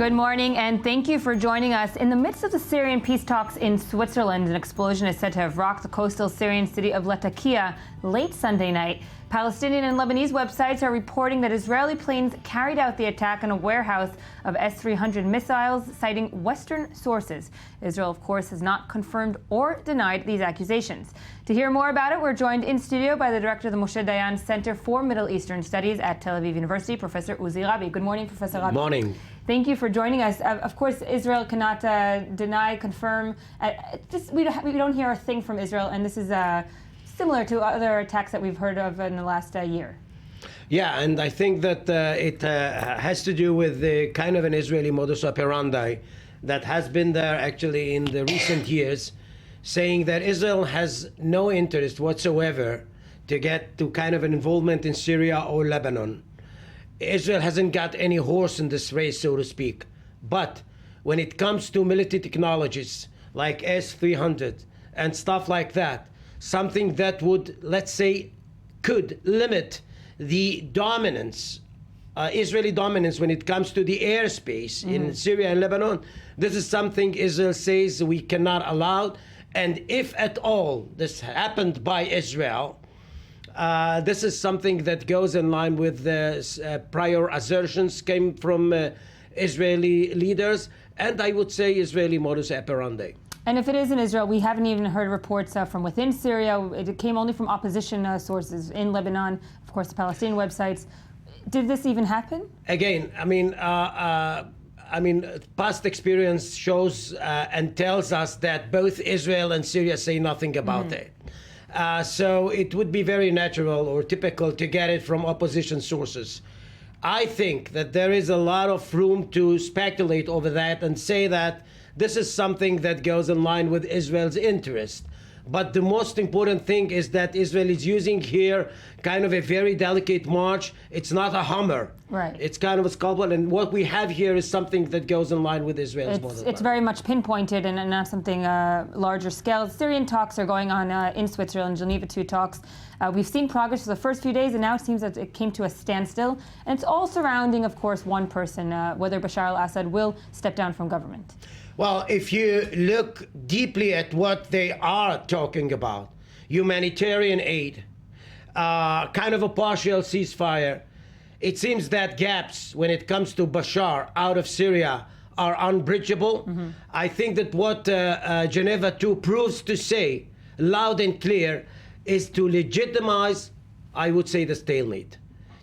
Good morning, and thank you for joining us. In the midst of the Syrian peace talks in Switzerland, an explosion is said to have rocked the coastal Syrian city of Latakia late Sunday night. Palestinian and Lebanese websites are reporting that Israeli planes carried out the attack on a warehouse of S-300 missiles, citing Western sources. Israel, of course, has not confirmed or denied these accusations. To hear more about it, we're joined in studio by the director of the Moshe Dayan Center for Middle Eastern Studies at Tel Aviv University, Professor Uzi Rabi. Good morning, Professor Rabi. Good morning. Thank you for joining us. Of course, Israel cannot deny, confirm. We don't hear a thing from Israel, and this is similar to other attacks that we've heard of in the last year. Yeah, and I think that it has to do with the kind of an Israeli modus operandi that has been there actually in the recent years, saying that Israel has no interest whatsoever to get to kind of an involvement in Syria or Lebanon. Israel hasn't got any horse in this race, so to speak. But when it comes to military technologies like S-300 and stuff like that, something that would, let's say, could limit the dominance, Israeli dominance when it comes to the airspace in Syria and Lebanon, this is something Israel says we cannot allow. And if at all this happened by Israel, this is something that goes in line with the prior assertions came from Israeli leaders, and I would say Israeli modus operandi. And if it is in Israel, we haven't even heard reports from within Syria. It came only from opposition sources in Lebanon, of course, the Palestinian websites. Did this even happen? Again, past experience shows and tells us that both Israel and Syria say nothing about it. So it would be very natural or typical to get it from opposition sources. I think that there is a lot of room to speculate over that and say that this is something that goes in line with Israel's interest. But the most important thing is that Israel is using here kind of a very delicate march. It's not a Hummer. Right. It's kind of a scalpel. And what we have here is something that goes in line with Israel's model. It's very much pinpointed and not something larger scale. Syrian talks are going on in Switzerland, Geneva II talks. We've seen progress for the first few days, and now it seems that it came to a standstill. And it's all surrounding, of course, one person, whether Bashar al-Assad will step down from government. Well, if you look deeply at what they are talking about, humanitarian aid, kind of a partial ceasefire, it seems that gaps when it comes to Bashar out of Syria are unbridgeable. I think that what Geneva II proves to say loud and clear is to legitimize, I would say, the stalemate,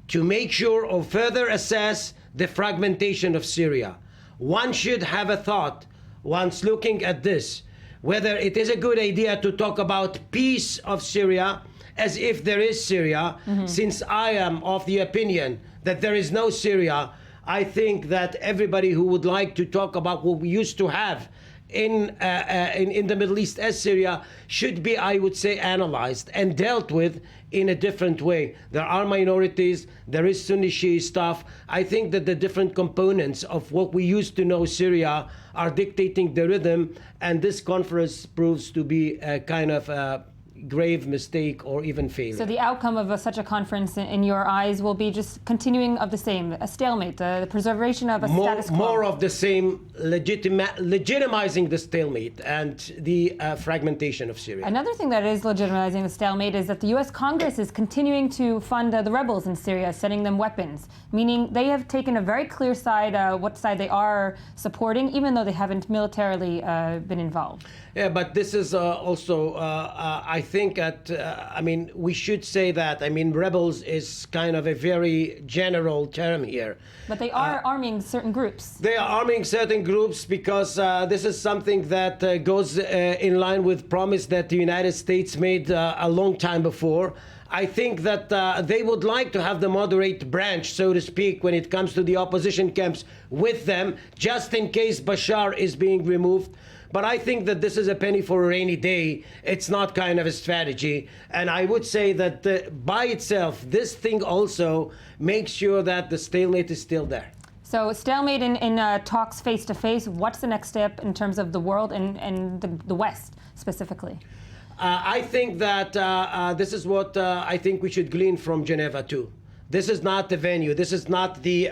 to make sure or further assess the fragmentation of Syria. One should have a thought once looking at this, whether it is a good idea to talk about peace of Syria as if there is Syria. Since I am of the opinion that there is no Syria, I think that everybody who would like to talk about what we used to have in the Middle East as Syria should be, I would say, analyzed and dealt with in a different way. There are minorities, there is Sunni Shia stuff. I think that the different components of what we used to know Syria are dictating the rhythm, and this conference proves to be a kind of a grave mistake or even failure. So the outcome of such a conference, in your eyes, will be just continuing of the same, a stalemate, the preservation of a status quo. More of the same, legitimizing the stalemate and the fragmentation of Syria. Another thing that is legitimizing the stalemate is that the U.S. Congress is continuing to fund the rebels in Syria, sending them weapons, meaning they have taken a very clear side, what side they are supporting, even though they haven't militarily been involved. Yeah, but this is also, I think, we should say that. Rebels is kind of a very general term here. But they are arming certain groups. They are arming certain groups because this is something that goes in line with promise that the United States made a long time before. I think that they would like to have the moderate branch, so to speak, when it comes to the opposition camps with them, just in case Bashar is being removed. But I think that this is a penny for a rainy day. It's not kind of a strategy. And I would say that by itself, this thing also makes sure that the stalemate is still there. So stalemate in talks face-to-face. What's the next step in terms of the world and the West specifically? I think that this is what I think we should glean from Geneva II. This is not the venue. This is not the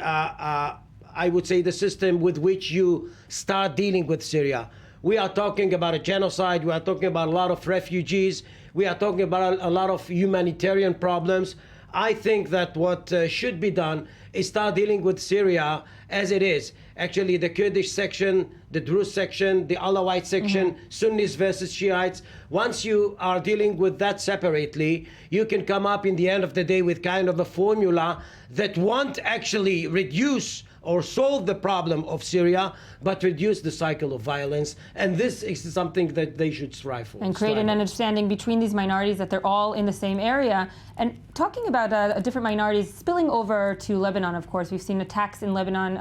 I would say, the system with which you start dealing with Syria. We are talking about a genocide. We are talking about a lot of refugees. We are talking about a lot of humanitarian problems. I think that what should be done is start dealing with Syria as it is. Actually, the Kurdish section, the Druze section, the Alawite section, Sunnis versus Shiites. Once you are dealing with that separately, you can come up in the end of the day with kind of a formula that won't actually reduce or solve the problem of Syria, but reduce the cycle of violence. And this is something that they should strive for. And create an understanding between these minorities that they're all in the same area. And talking about different minorities spilling over to Lebanon, of course, we've seen attacks in Lebanon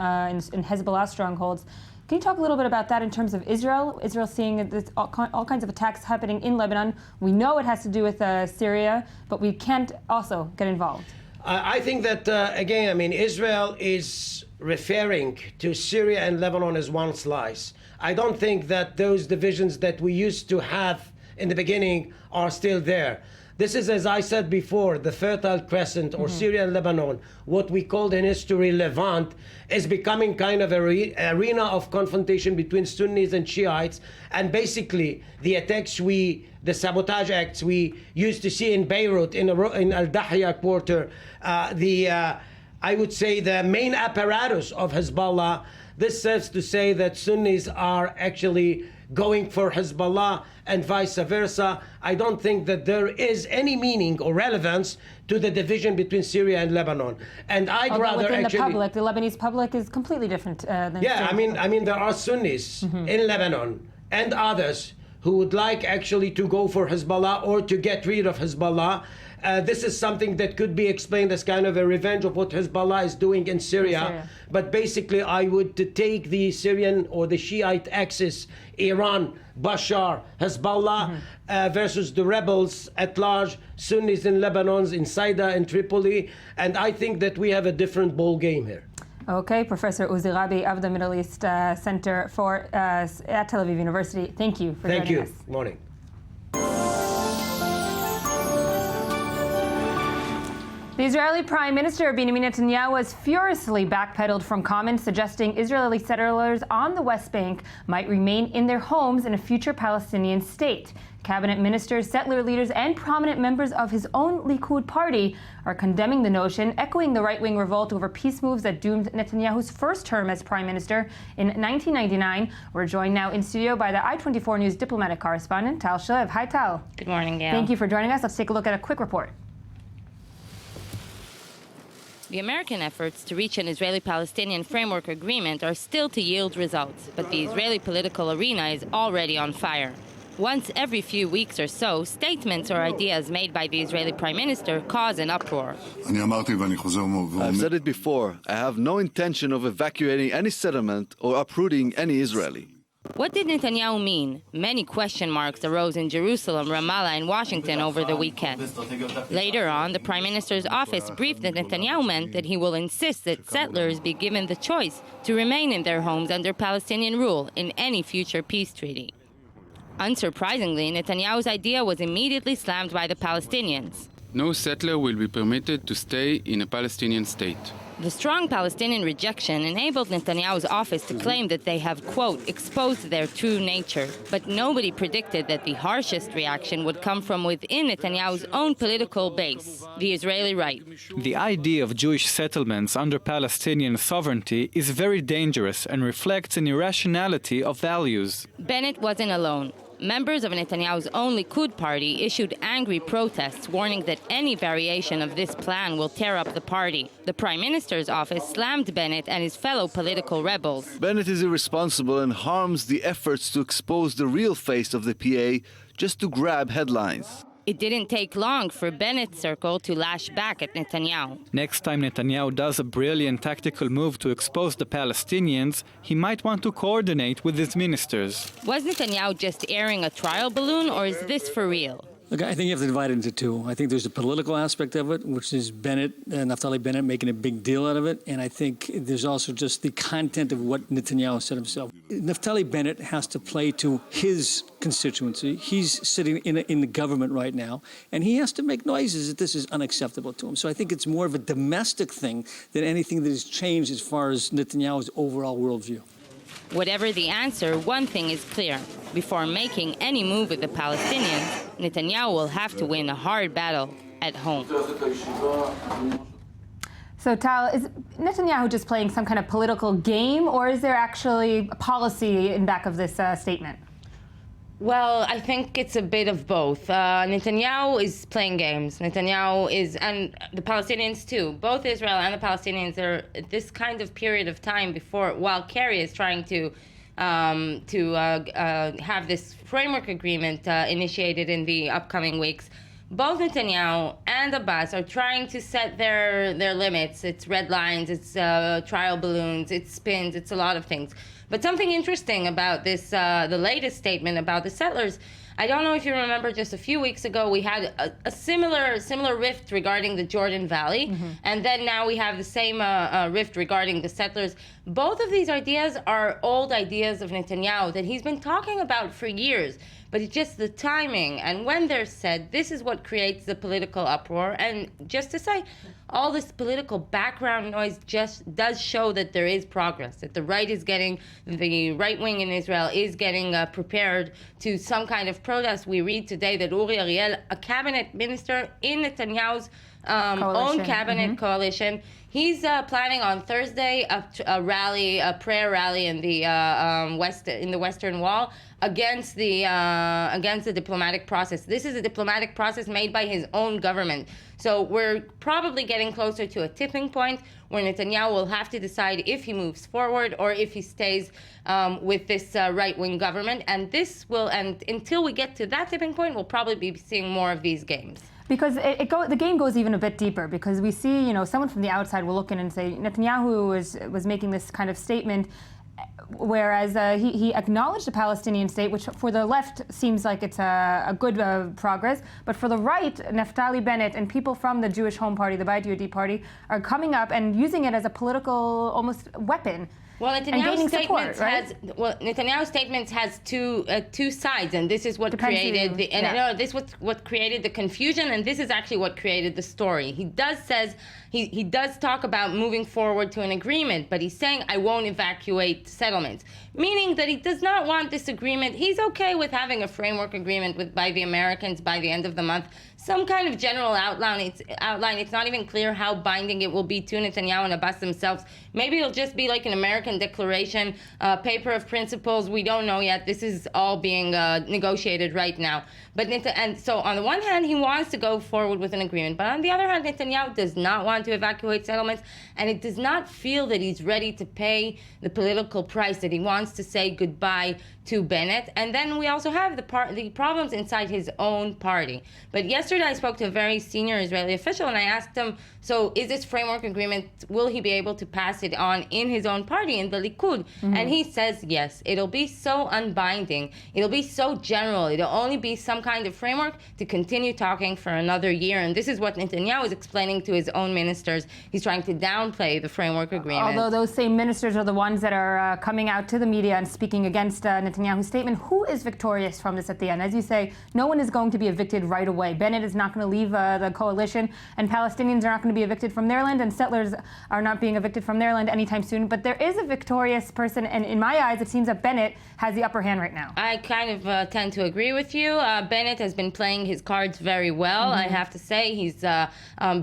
in Hezbollah strongholds. Can you talk a little bit about that in terms of Israel? Israel seeing this, all kinds of attacks happening in Lebanon. We know it has to do with Syria, but we can't also get involved. I think that, again, I mean, Israel is referring to Syria and Lebanon as one slice. I don't think that those divisions that we used to have in the beginning are still there. This is, as I said before, the Fertile Crescent, or Syria and Lebanon, what we called in history Levant, is becoming kind of an arena of confrontation between Sunnis and Shiites. And basically, the attacks the sabotage acts we used to see in Beirut, in Al-Dahya quarter, I would say the main apparatus of Hezbollah, this serves to say that Sunnis are actually going for Hezbollah and vice versa. I don't think that there is any meaning or relevance to the division between Syria and Lebanon. And I'd rather within actually... the public, the Lebanese public is completely different than... Yeah, I mean, there are Sunnis in Lebanon and others who would like actually to go for Hezbollah or to get rid of Hezbollah. This is something that could be explained as kind of a revenge of what Hezbollah is doing in Syria. But basically, I would take the Syrian or the Shiite axis, Iran, Bashar, Hezbollah, versus the rebels at large, Sunnis in Lebanon, in Saida and Tripoli. And I think that we have a different ball game here. Okay, Professor Uzi Rabi of the Middle East Center at Tel Aviv University. Thank you for joining us. Thank you. Morning. The Israeli Prime Minister Benjamin Netanyahu has furiously backpedaled from comments suggesting Israeli settlers on the West Bank might remain in their homes in a future Palestinian state. Cabinet ministers, settler leaders, and prominent members of his own Likud party are condemning the notion, echoing the right-wing revolt over peace moves that doomed Netanyahu's first term as prime minister in 1999. We're joined now in studio by the I-24 News diplomatic correspondent, Tal Shalev. Hi, Tal. Good morning, Gail. Thank you for joining us. Let's take a look at a quick report. The American efforts to reach an Israeli-Palestinian framework agreement are still to yield results, but the Israeli political arena is already on fire. Once every few weeks or so, statements or ideas made by the Israeli Prime Minister cause an uproar. I've said it before, I have no intention of evacuating any settlement or uprooting any Israeli. What did Netanyahu mean? Many question marks arose in Jerusalem, Ramallah, and Washington over the weekend. Later on, the Prime Minister's office briefed that Netanyahu meant that he will insist that settlers be given the choice to remain in their homes under Palestinian rule in any future peace treaty. Unsurprisingly, Netanyahu's idea was immediately slammed by the Palestinians. No settler will be permitted to stay in a Palestinian state. The strong Palestinian rejection enabled Netanyahu's office to claim that they have, quote, exposed their true nature. But nobody predicted that the harshest reaction would come from within Netanyahu's own political base, the Israeli right. The idea of Jewish settlements under Palestinian sovereignty is very dangerous and reflects an irrationality of values. Bennett wasn't alone. Members of Netanyahu's own Likud party issued angry protests warning that any variation of this plan will tear up the party. The Prime Minister's office slammed Bennett and his fellow political rebels. Bennett is irresponsible and harms the efforts to expose the real face of the PA just to grab headlines. It didn't take long for Bennett's circle to lash back at Netanyahu. Next time Netanyahu does a brilliant tactical move to expose the Palestinians, he might want to coordinate with his ministers. Was Netanyahu just airing a trial balloon, or is this for real? Look, I think you have to divide it into two. I think there's a political aspect of it, which is Naftali Bennett making a big deal out of it. And I think there's also just the content of what Netanyahu said himself. Naftali Bennett has to play to his constituency. He's sitting in the government right now, and he has to make noises that this is unacceptable to him. So I think it's more of a domestic thing than anything that has changed as far as Netanyahu's overall worldview. Whatever the answer, one thing is clear. Before making any move with the Palestinians, Netanyahu will have to win a hard battle at home. So, Tal, is Netanyahu just playing some kind of political game, or is there actually a policy in back of this statement? Well, I think it's a bit of both. Netanyahu is playing games. Netanyahu is, and the Palestinians too. Both Israel and the Palestinians are at this kind of period of time while Kerry is trying to have this framework agreement initiated in the upcoming weeks. Both Netanyahu and Abbas are trying to set their limits. It's red lines, it's trial balloons, it's spins, it's a lot of things. But something interesting about this, the latest statement about the settlers, I don't know if you remember, just a few weeks ago we had a similar rift regarding the Jordan Valley, and then now we have the same rift regarding the settlers. Both of these ideas are old ideas of Netanyahu that he's been talking about for years, but it's just the timing and when they're said, this is what creates the political uproar. And just to say, all this political background noise just does show that there is progress, that the right wing in Israel is getting prepared to some kind of protest. We read today that Uri Ariel, a cabinet minister in Netanyahu's own cabinet coalition, he's planning on Thursday a prayer rally in the Western Wall against the diplomatic process. This is a diplomatic process made by his own government. So we're probably getting closer to a tipping point where Netanyahu will have to decide if he moves forward or if he stays with this right-wing government. And until we get to that tipping point, we'll probably be seeing more of these games. Because the game goes even a bit deeper, because we see, someone from the outside will look in and say Netanyahu was making this kind of statement, whereas he acknowledged the Palestinian state, which for the left seems like it's a good progress, but for the right, Naftali Bennett and people from the Jewish Home Party, the Bayit Yehudi Party, are coming up and using it as a political almost weapon. Well, Netanyahu's statements has two sides, and this is what created what created the confusion, and this is actually what created the story. He does talk about moving forward to an agreement, but he's saying, I won't evacuate settlements, meaning that he does not want this agreement. He's okay with having a framework agreement by the Americans by the end of the month. Some kind of general outline. It's not even clear how binding it will be to Netanyahu and Abbas themselves. Maybe it'll just be like an American declaration, paper of principles. We don't know yet. This is all being negotiated right now. And so on the one hand, he wants to go forward with an agreement, but on the other hand, Netanyahu does not want to evacuate settlements, and it does not feel that he's ready to pay the political price, that he wants to say goodbye to Bennett. And then we also have the problems inside his own party. But yesterday I spoke to a very senior Israeli official, and I asked him, so is this framework agreement, will he be able to pass it on in his own party, in the Likud? And he says yes. It'll be so unbinding. It'll be so general. It'll only be some kind of framework to continue talking for another year. And this is what Netanyahu is explaining to his own ministers. He's trying to downplay the framework agreement. Although those same ministers are the ones that are coming out to the media and speaking against Netanyahu's statement. Who is victorious from this at the end? As you say, no one is going to be evicted right away. Bennett is not going to leave the coalition, and Palestinians are not going to be evicted from their land, and settlers are not being evicted from their land anytime soon. But there is a victorious person, and in my eyes, it seems that Bennett has the upper hand right now. I kind of tend to agree with you. Bennett has been playing his cards very well, I have to say. He's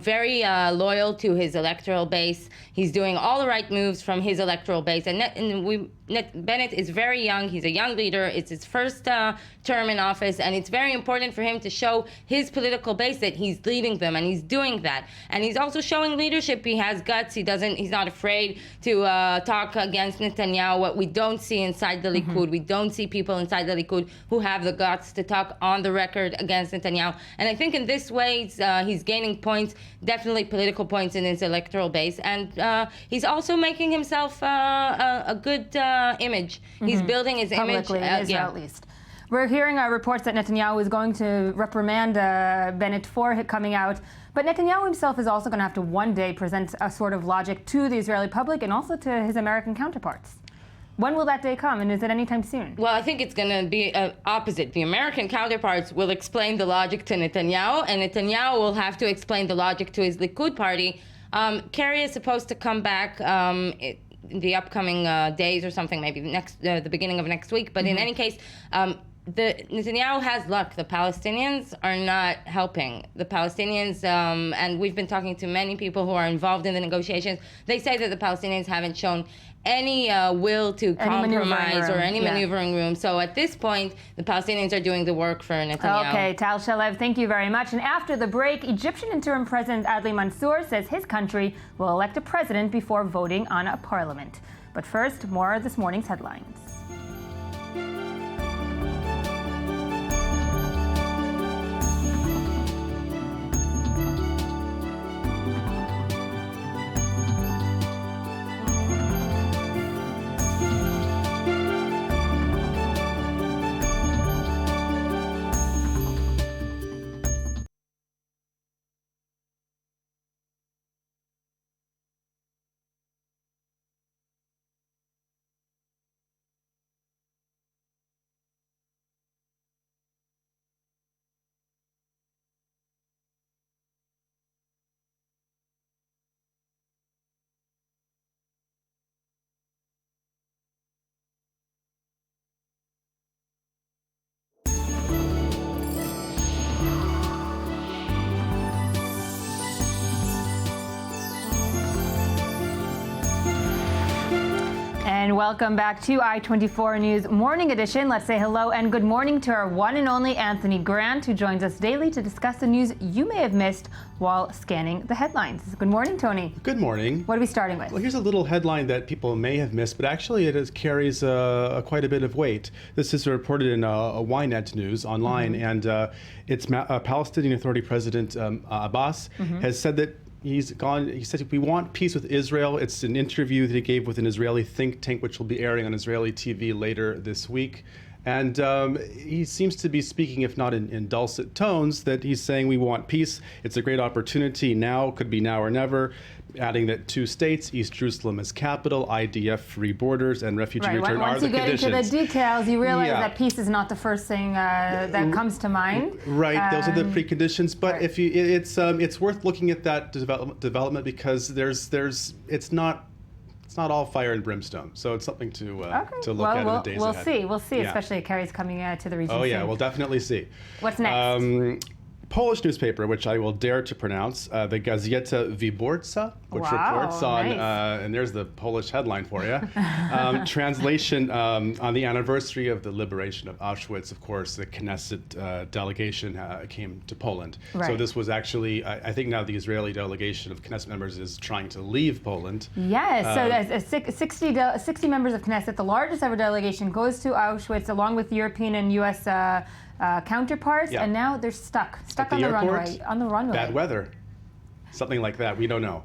very loyal to his electoral base. He's doing all the right moves from his electoral base. Bennett is very young. He's a young leader. It's his first term in office, and it's very important for him to show his political base that he's leading them, and he's doing that. And he's also showing leadership. He has guts. He's not afraid to talk against Netanyahu. What we don't see inside the Likud, we don't see people inside the Likud who have the guts to talk on the record against Netanyahu. And I think in this way, he's gaining points, definitely political points in his electoral base. And he's also making himself a good image. He's building his publicly image. in Israel, at least. We're hearing reports that Netanyahu is going to reprimand Bennett for coming out. But Netanyahu himself is also going to have to one day present a sort of logic to the Israeli public and also to his American counterparts. When will that day come, and is it anytime soon? Well, I think it's going to be opposite. The American counterparts will explain the logic to Netanyahu, and Netanyahu will have to explain the logic to his Likud party. Kerry is supposed to come back in the upcoming days or something, maybe the beginning of next week. But in any case, Netanyahu has luck. The Palestinians are not helping. The Palestinians, and we've been talking to many people who are involved in the negotiations, they say that the Palestinians haven't shown any will to compromise or any maneuvering room. So at this point, the Palestinians are doing the work for Netanyahu. Okay, Tal Shalev, thank you very much. And after the break, Egyptian Interim President Adly Mansour says his country will elect a president before voting on a parliament. But first, more of this morning's headlines. And welcome back to I-24 News Morning Edition. Let's say hello and good morning to our one and only Anthony Grant, who joins us daily to discuss the news you may have missed while scanning the headlines. Good morning, Tony. Good morning. What are we starting with? Well, here's a little headline that people may have missed, but actually it carries quite a bit of weight. This is reported in Ynet News online, and it's Palestinian Authority President Abbas has said that he said, we want peace with Israel. It's an interview that he gave with an Israeli think tank, which will be airing on Israeli TV later this week. And he seems to be speaking, if not in dulcet tones, that he's saying we want peace. It's a great opportunity now, could be now or never, adding that 2 states, East Jerusalem as capital, IDF free borders, and refugee return are the conditions. Once you get into the details, you realize that peace is not the first thing that comes to mind. Right, those are the preconditions. But if you, it's worth looking at that development because it's not all fire and brimstone. So it's something to look at in the days ahead. We'll see, especially if Kerry's coming to the region. Oh yeah, soon. we'll definitely see. What's next? Polish newspaper, which I will dare to pronounce, the Gazeta Wyborcza, which reports on, and there's the Polish headline for you, translation on the anniversary of the liberation of Auschwitz. Of course, the Knesset delegation came to Poland. Right. So this was actually, I think now the Israeli delegation of Knesset members is trying to leave Poland. Yes, so 60 members of Knesset, the largest ever delegation, goes to Auschwitz along with European and U.S. Counterparts, and now they're stuck on the runway. Bad weather, something like that. We don't know.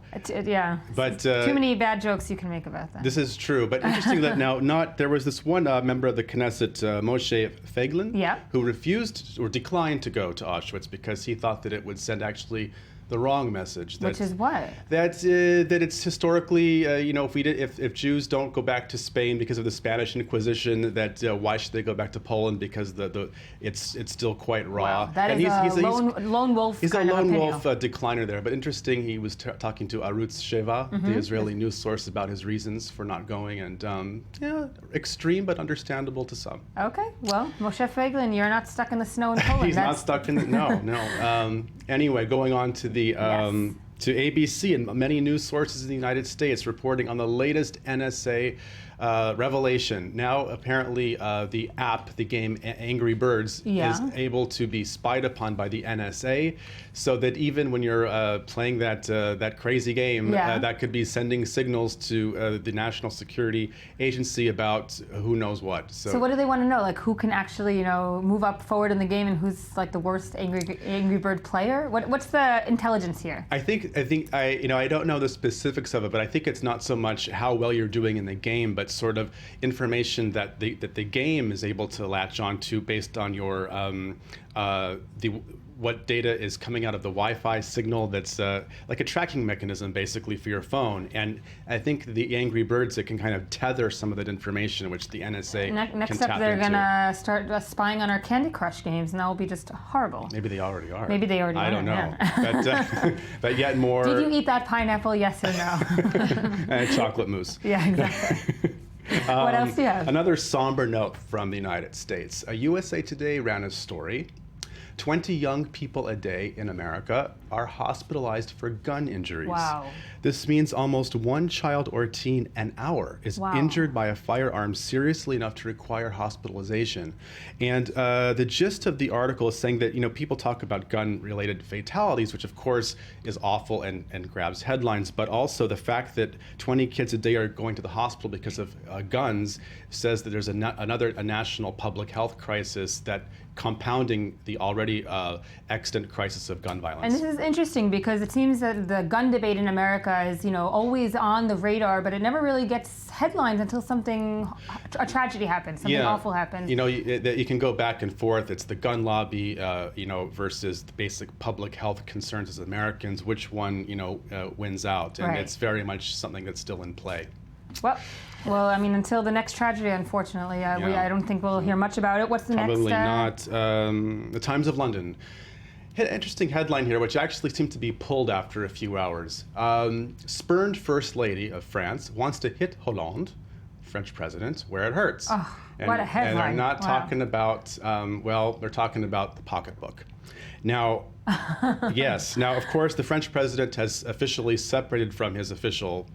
But too many bad jokes you can make about that. This is true, but interesting that now there was this one member of the Knesset, Moshe Feiglin, who refused or declined to go to Auschwitz because he thought that it would send actually the wrong message. Which is what? That it's historically, if Jews don't go back to Spain because of the Spanish Inquisition, that why should they go back to Poland because it's still quite raw. Wow. That is a lone wolf. He's a lone wolf decliner there. But interesting, he was talking to Arutz Sheva, the Israeli news source, about his reasons for not going, and extreme but understandable to some. Okay, well, Moshe Feiglin, you're not stuck in the snow in Poland. He's not stuck in the no. Anyway, going on to the to ABC and many news sources in the United States reporting on the latest NSA revelation. Now, apparently, the app, the game Angry Birds, is able to be spied upon by the NSA, so that even when you're playing that crazy game, that could be sending signals to the National Security Agency about who knows what. So what do they want to know? Like who can actually, move up forward in the game, and who's like the worst Angry Bird player? What's the intelligence here? I think I don't know the specifics of it, but I think it's not so much how well you're doing in the game, but but sort of information that the game is able to latch onto based on your what data is coming out of the Wi-Fi signal that's like a tracking mechanism basically for your phone. And I think the Angry Birds, it can kind of tether some of that information, which the NSA Next can up, tap they're into. going to start spying on our Candy Crush games, and that will be just horrible. Maybe they already are. Maybe they already are. I don't know. Yeah. But yet more... Did you eat that pineapple, yes or no? And chocolate mousse. Yeah, exactly. What else do you have? Another somber note from the United States. USA Today ran a story. 20 young people a day in America are hospitalized for gun injuries. Wow. This means almost one child or teen an hour is injured by a firearm seriously enough to require hospitalization. And the gist of the article is saying that, people talk about gun-related fatalities, which of course is awful and grabs headlines, but also the fact that 20 kids a day are going to the hospital because of guns says that there's a national public health crisis that compounding the already extant crisis of gun violence. And this is interesting because it seems that the gun debate in America is, always on the radar, but it never really gets headlines until a tragedy happens, something awful happens. You can go back and forth. It's the gun lobby, versus the basic public health concerns as Americans. Which one, wins out? And it's very much something that's still in play. Well, I mean, until the next tragedy, unfortunately, I don't think we'll hear much about it. What's the next? Probably not. The Times of London. An interesting headline here, which actually seemed to be pulled after a few hours. Spurned First Lady of France wants to hit Hollande, French president, where it hurts. Oh, what a headline. And they're not talking about, they're talking about the pocketbook. Now, yes. Now, of course, the French president has officially separated from his official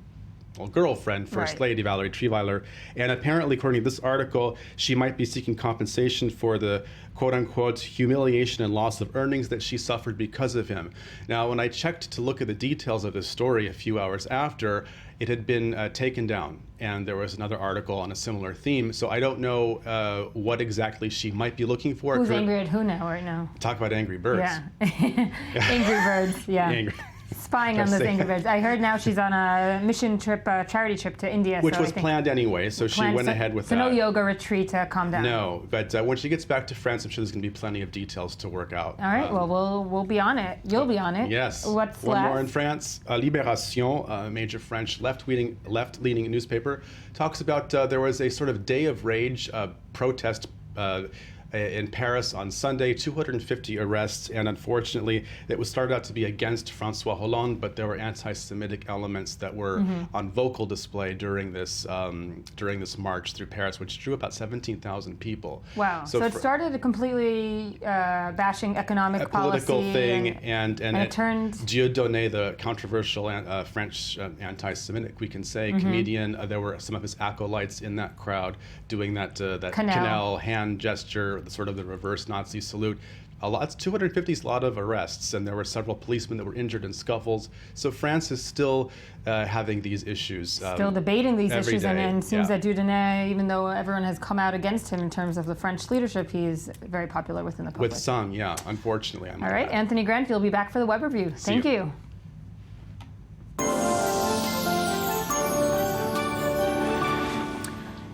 girlfriend, First Lady Valérie Trierweiler, and apparently, according to this article, she might be seeking compensation for the quote-unquote humiliation and loss of earnings that she suffered because of him. Now, when I checked to look at the details of this story a few hours after, it had been taken down, and there was another article on a similar theme, so I don't know what exactly she might be looking for. Who's angry at who now, right now? Talk about Angry Birds. Yeah. Angry Birds, yeah. Angry. Spying on those Angry Birds. I heard now she's on a mission trip, a charity trip to India. Which was planned anyway, so she went ahead with that. So no yoga retreat to calm down. No, but when she gets back to France, I'm sure there's going to be plenty of details to work out. All right, well, we'll be on it. You'll be on it. Yes. What's One left? more in France. Libération, a major French left-leaning newspaper, talks about there was a sort of day of rage protest in Paris on Sunday, 250 arrests, and unfortunately, it started out to be against François Hollande, but there were anti-Semitic elements that were on vocal display during this march through Paris, which drew about 17,000 people. Wow! So it started a completely bashing economic policy, political thing, and it turned. Dieudonné, the controversial French anti-Semitic, we can say, comedian. There were some of his acolytes in that crowd doing that canal hand gesture, sort of the reverse Nazi salute. 250 is a lot of arrests, and there were several policemen that were injured in scuffles. So France is still having these issues. Still debating these issues, and it seems that Dieudonné, even though everyone has come out against him in terms of the French leadership, he's very popular within the public. With some, yeah, unfortunately. All right, Anthony Grant, you'll be back for the web review. Thank you.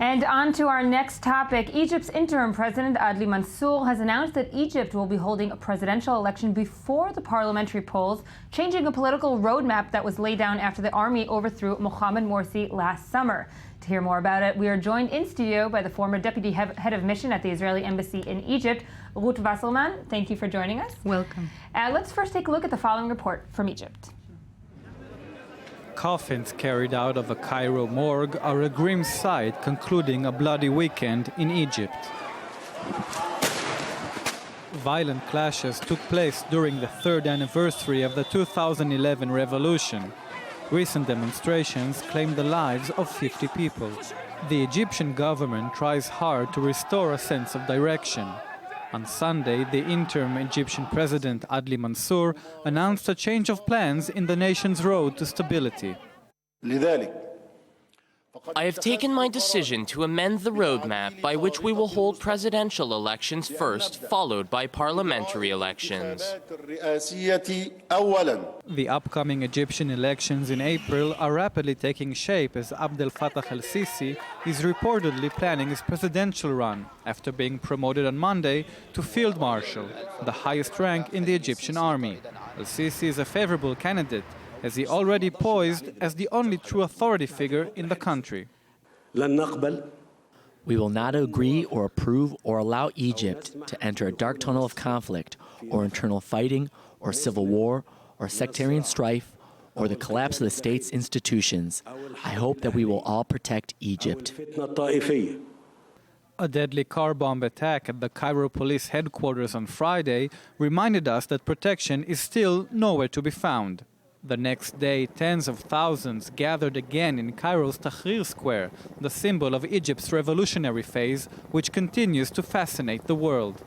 And on to our next topic. Egypt's interim president, Adly Mansour, has announced that Egypt will be holding a presidential election before the parliamentary polls, changing a political roadmap that was laid down after the army overthrew Mohamed Morsi last summer. To hear more about it, we are joined in studio by the former deputy head of mission at the Israeli embassy in Egypt, Ruth Wasserman. Thank you for joining us. Welcome. Let's first take a look at the following report from Egypt. Coffins carried out of a Cairo morgue are a grim sight concluding a bloody weekend in Egypt. Violent clashes took place during the third anniversary of the 2011 revolution. Recent demonstrations claimed the lives of 50 people. The Egyptian government tries hard to restore a sense of direction. On Sunday, the interim Egyptian president Adly Mansour announced a change of plans in the nation's road to stability. I have taken my decision to amend the roadmap by which we will hold presidential elections first, followed by parliamentary elections. The upcoming Egyptian elections in April are rapidly taking shape as Abdel Fattah el-Sisi is reportedly planning his presidential run after being promoted on Monday to Field Marshal, the highest rank in the Egyptian army. El-Sisi is a favorable candidate, as he already poised as the only true authority figure in the country. We will not agree or approve or allow Egypt to enter a dark tunnel of conflict or internal fighting or civil war or sectarian strife or the collapse of the state's institutions. I hope that we will all protect Egypt. A deadly car bomb attack at the Cairo police headquarters on Friday reminded us that protection is still nowhere to be found. The next day, tens of thousands gathered again in Cairo's Tahrir Square, the symbol of Egypt's revolutionary phase, which continues to fascinate the world.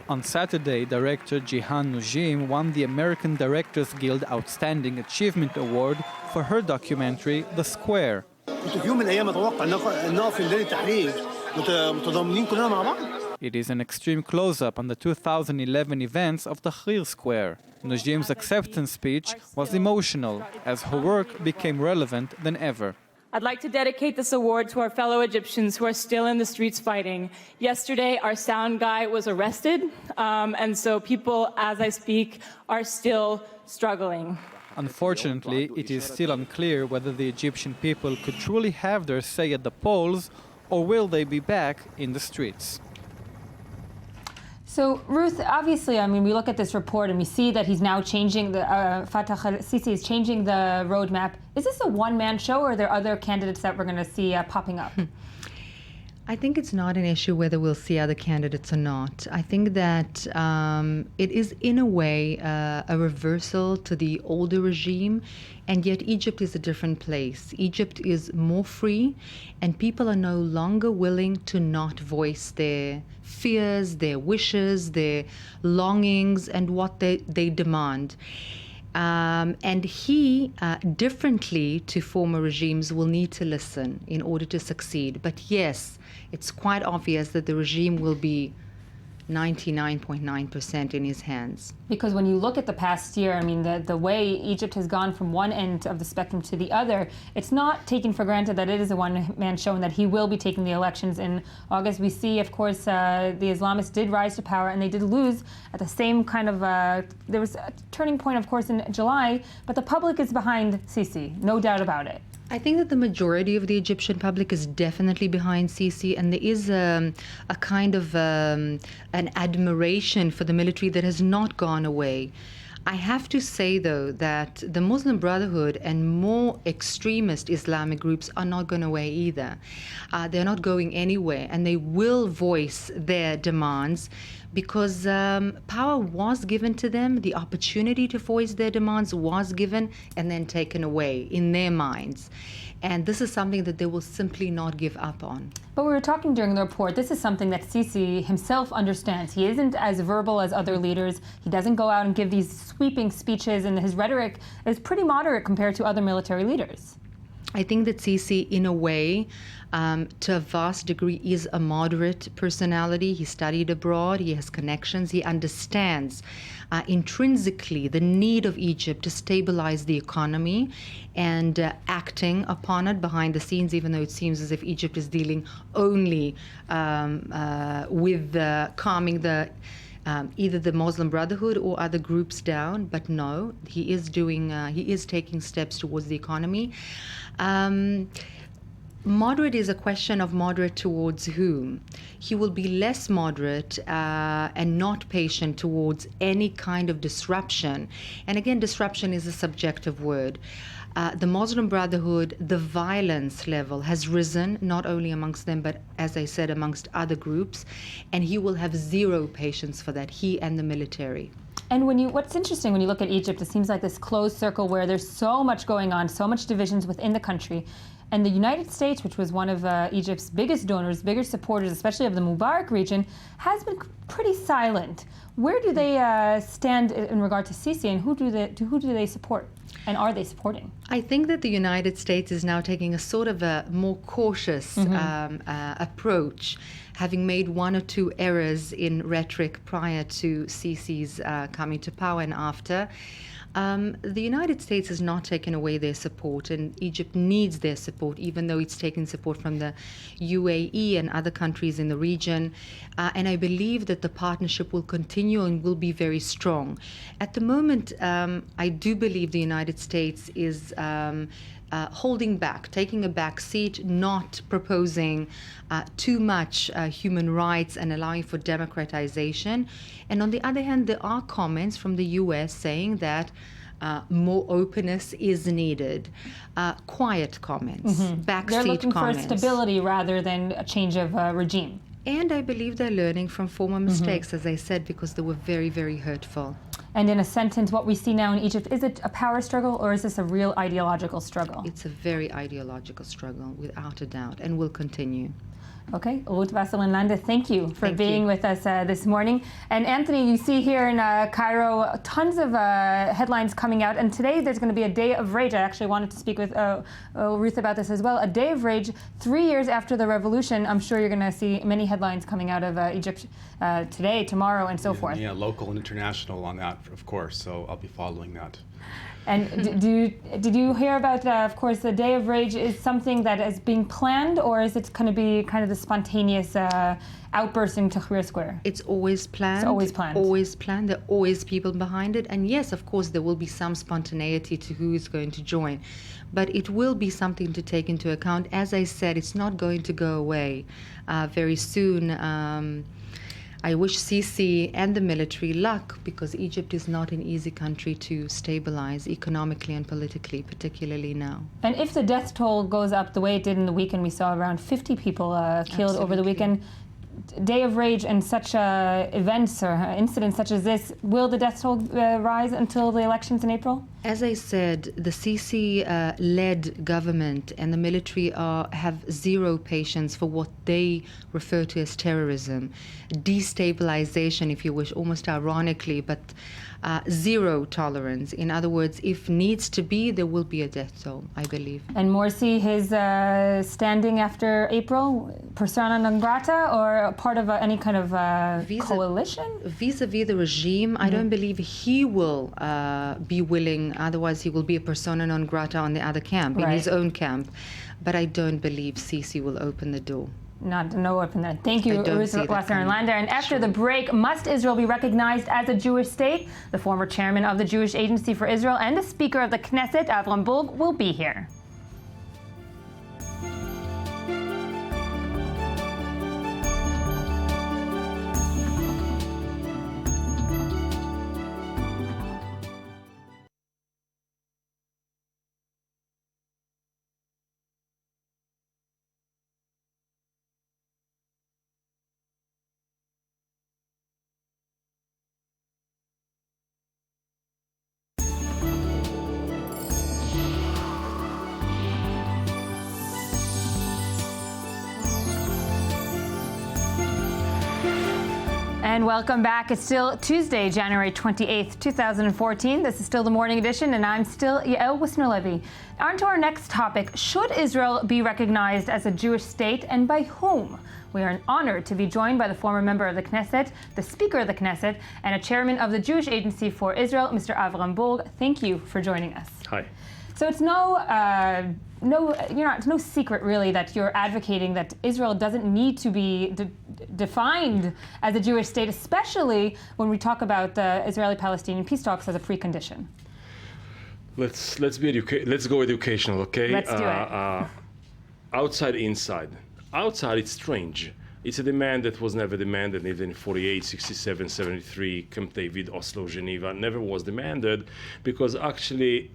On Saturday, director Jihan Nujim won the American Directors Guild Outstanding Achievement Award for her documentary, The Square. It is an extreme close-up on the 2011 events of Tahrir Square. Nujim's acceptance speech was emotional, as her work became relevant than ever. I'd like to dedicate this award to our fellow Egyptians who are still in the streets fighting. Yesterday, our sound guy was arrested, and so people, as I speak, are still struggling. Unfortunately, it is still unclear whether the Egyptian people could truly have their say at the polls, or will they be back in the streets. So, Ruth, obviously, I mean, we look at this report and we see that he's now changing Fattah el-Sisi is changing the roadmap. Is this a one-man show, or are there other candidates that we're going to see popping up? I think it's not an issue whether we'll see other candidates or not. I think that it is, in a way, a reversal to the older regime, and yet Egypt is a different place. Egypt is more free, and people are no longer willing to not voice their fears, their wishes, their longings, and what they demand. And he, differently to former regimes, will need to listen in order to succeed. But yes, it's quite obvious that the regime will be 99.9% in his hands. Because when you look at the past year, I mean, the way Egypt has gone from one end of the spectrum to the other, it's not taken for granted that it is a one-man show and that he will be taking the elections in August. We see, of course, the Islamists did rise to power and they did lose at the same kind of, there was a turning point, of course, in July, but the public is behind Sisi, no doubt about it. I think that the majority of the Egyptian public is definitely behind Sisi, and there is a kind of an admiration for the military that has not gone away. I have to say, though, that the Muslim Brotherhood and more extremist Islamic groups are not going away either. They're not going anywhere, and they will voice their demands because power was given to them, the opportunity to voice their demands was given and then taken away in their minds. And this is something that they will simply not give up on. But we were talking during the report, this is something that Sisi himself understands. He isn't as verbal as other leaders. He doesn't go out and give these sweeping speeches, and his rhetoric is pretty moderate compared to other military leaders. I think that Sisi, in a way, to a vast degree, is a moderate personality. He studied abroad, he has connections, he understands intrinsically the need of Egypt to stabilize the economy and acting upon it behind the scenes, even though it seems as if Egypt is dealing only with calming the either the Muslim Brotherhood or other groups down, but no, he is taking steps towards the economy. Moderate is a question of moderate towards whom. He will be less moderate and not patient towards any kind of disruption. And again, disruption is a subjective word. The Muslim Brotherhood, the violence level has risen, not only amongst them, but as I said, amongst other groups. And he will have zero patience for that, he and the military. And what's interesting when you look at Egypt, it seems like this closed circle where there's so much going on, so much divisions within the country. And the United States, which was one of Egypt's biggest donors, biggest supporters, especially of the Mubarak region, has been pretty silent. Where do they stand in regard to Sisi, and who do they support? And are they supporting? I think that the United States is now taking a sort of a more cautious approach, having made one or two errors in rhetoric prior to Sisi's coming to power and after. The United States has not taken away their support, and Egypt needs their support, even though it's taken support from the UAE and other countries in the region. And I believe that the partnership will continue and will be very strong. At the moment, I do believe the United States is holding back, taking a back seat, not proposing too much human rights and allowing for democratization. And on the other hand, there are comments from the US saying that more openness is needed. Quiet comments, backseat comments. They're looking for stability rather than a change of regime. And I believe they're learning from former mistakes, as I said, because they were very, very hurtful. And in a sentence, what we see now in Egypt, is it a power struggle or is this a real ideological struggle? It's a very ideological struggle, without a doubt, and will continue. Okay, Ruth Wasserman-Lande, thank you for being with us this morning. And Anthony, you see here in Cairo tons of headlines coming out, and today there's going to be a day of rage. I actually wanted to speak with Ruth about this as well. A day of rage 3 years after the revolution. I'm sure you're going to see many headlines coming out of Egypt today, tomorrow, and so forth. Yeah, local and international on that, of course, so I'll be following that. And did you hear about, of course, the Day of Rage is something that is being planned, or is it going to be kind of the spontaneous outburst in Tahrir Square? It's always planned. It's always planned. Always planned. There are always people behind it. And yes, of course, there will be some spontaneity to who is going to join. But it will be something to take into account. As I said, it's not going to go away very soon. I wish Sisi and the military luck, because Egypt is not an easy country to stabilize economically and politically, particularly now. And if the death toll goes up the way it did in the weekend, we saw around 50 people killed over the weekend. Day of Rage and such events or incidents such as this, will the death toll rise until the elections in April? As I said, the Sisi-led government and the military have zero patience for what they refer to as terrorism, destabilization, if you wish, almost ironically, but zero tolerance. In other words, if needs to be, there will be a death toll, I believe. And Morsi, his standing after April, persona non grata, or part of any kind of coalition? Vis-a-vis the regime, I don't believe he will be willing. Otherwise, he will be a persona non grata on the other camp, in his own camp. But I don't believe Sisi will open the door. No open that. Thank you, Ruth Wasserman-Lande. And after the break, must Israel be recognized as a Jewish state? The former chairman of the Jewish Agency for Israel and the Speaker of the Knesset, Avram Burg, will be here. And welcome back. It's still Tuesday, January 28th, 2014. This is still the morning edition, and I'm still Yael Wisner-Levy. On to our next topic. Should Israel be recognized as a Jewish state, and by whom? We are honored to be joined by the former member of the Knesset, the Speaker of the Knesset, and a chairman of the Jewish Agency for Israel, Mr. Avram Burg. Thank you for joining us. Hi. So it's no secret really that you're advocating that Israel doesn't need to be defined as a Jewish state, especially when we talk about the Israeli-Palestinian peace talks as a precondition. Let's go educational, okay? Let's do it. Outside, inside. Outside, it's strange. It's a demand that was never demanded, even in 48, 67, 73, Camp David, Oslo, Geneva, never was demanded, because actually,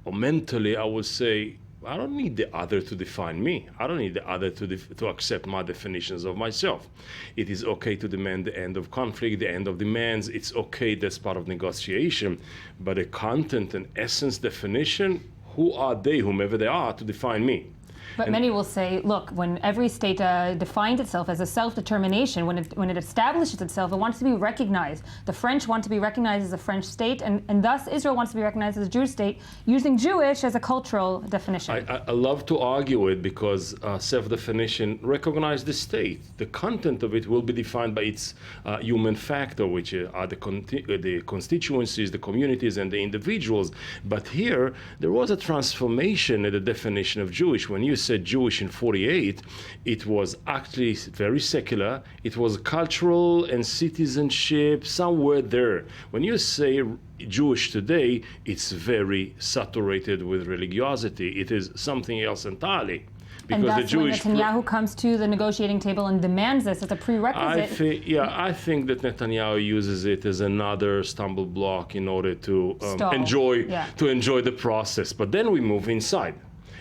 or mentally, I would say, I don't need the other to define me. I don't need the other to accept my definitions of myself. It is okay to demand the end of conflict, the end of demands. It's okay, that's part of negotiation. But the content and essence definition, who are they, whomever they are, to define me? But many will say, look, when every state defines itself as a self-determination, when it establishes itself, it wants to be recognized. The French want to be recognized as a French state, and thus Israel wants to be recognized as a Jewish state, using Jewish as a cultural definition. I love to argue it because self-definition recognizes the state. The content of it will be defined by its human factor, which are the constituencies, the communities, and the individuals. But here, there was a transformation in the definition of Jewish. When you said Jewish in 48, it was actually very secular. It was cultural and citizenship, somewhere there. When you say Jewish today, it's very saturated with religiosity. It is something else entirely. Because and that's when Netanyahu comes to the negotiating table and demands this as a prerequisite. I think that Netanyahu uses it as another stumble block in order to enjoy the process. But then we move inside.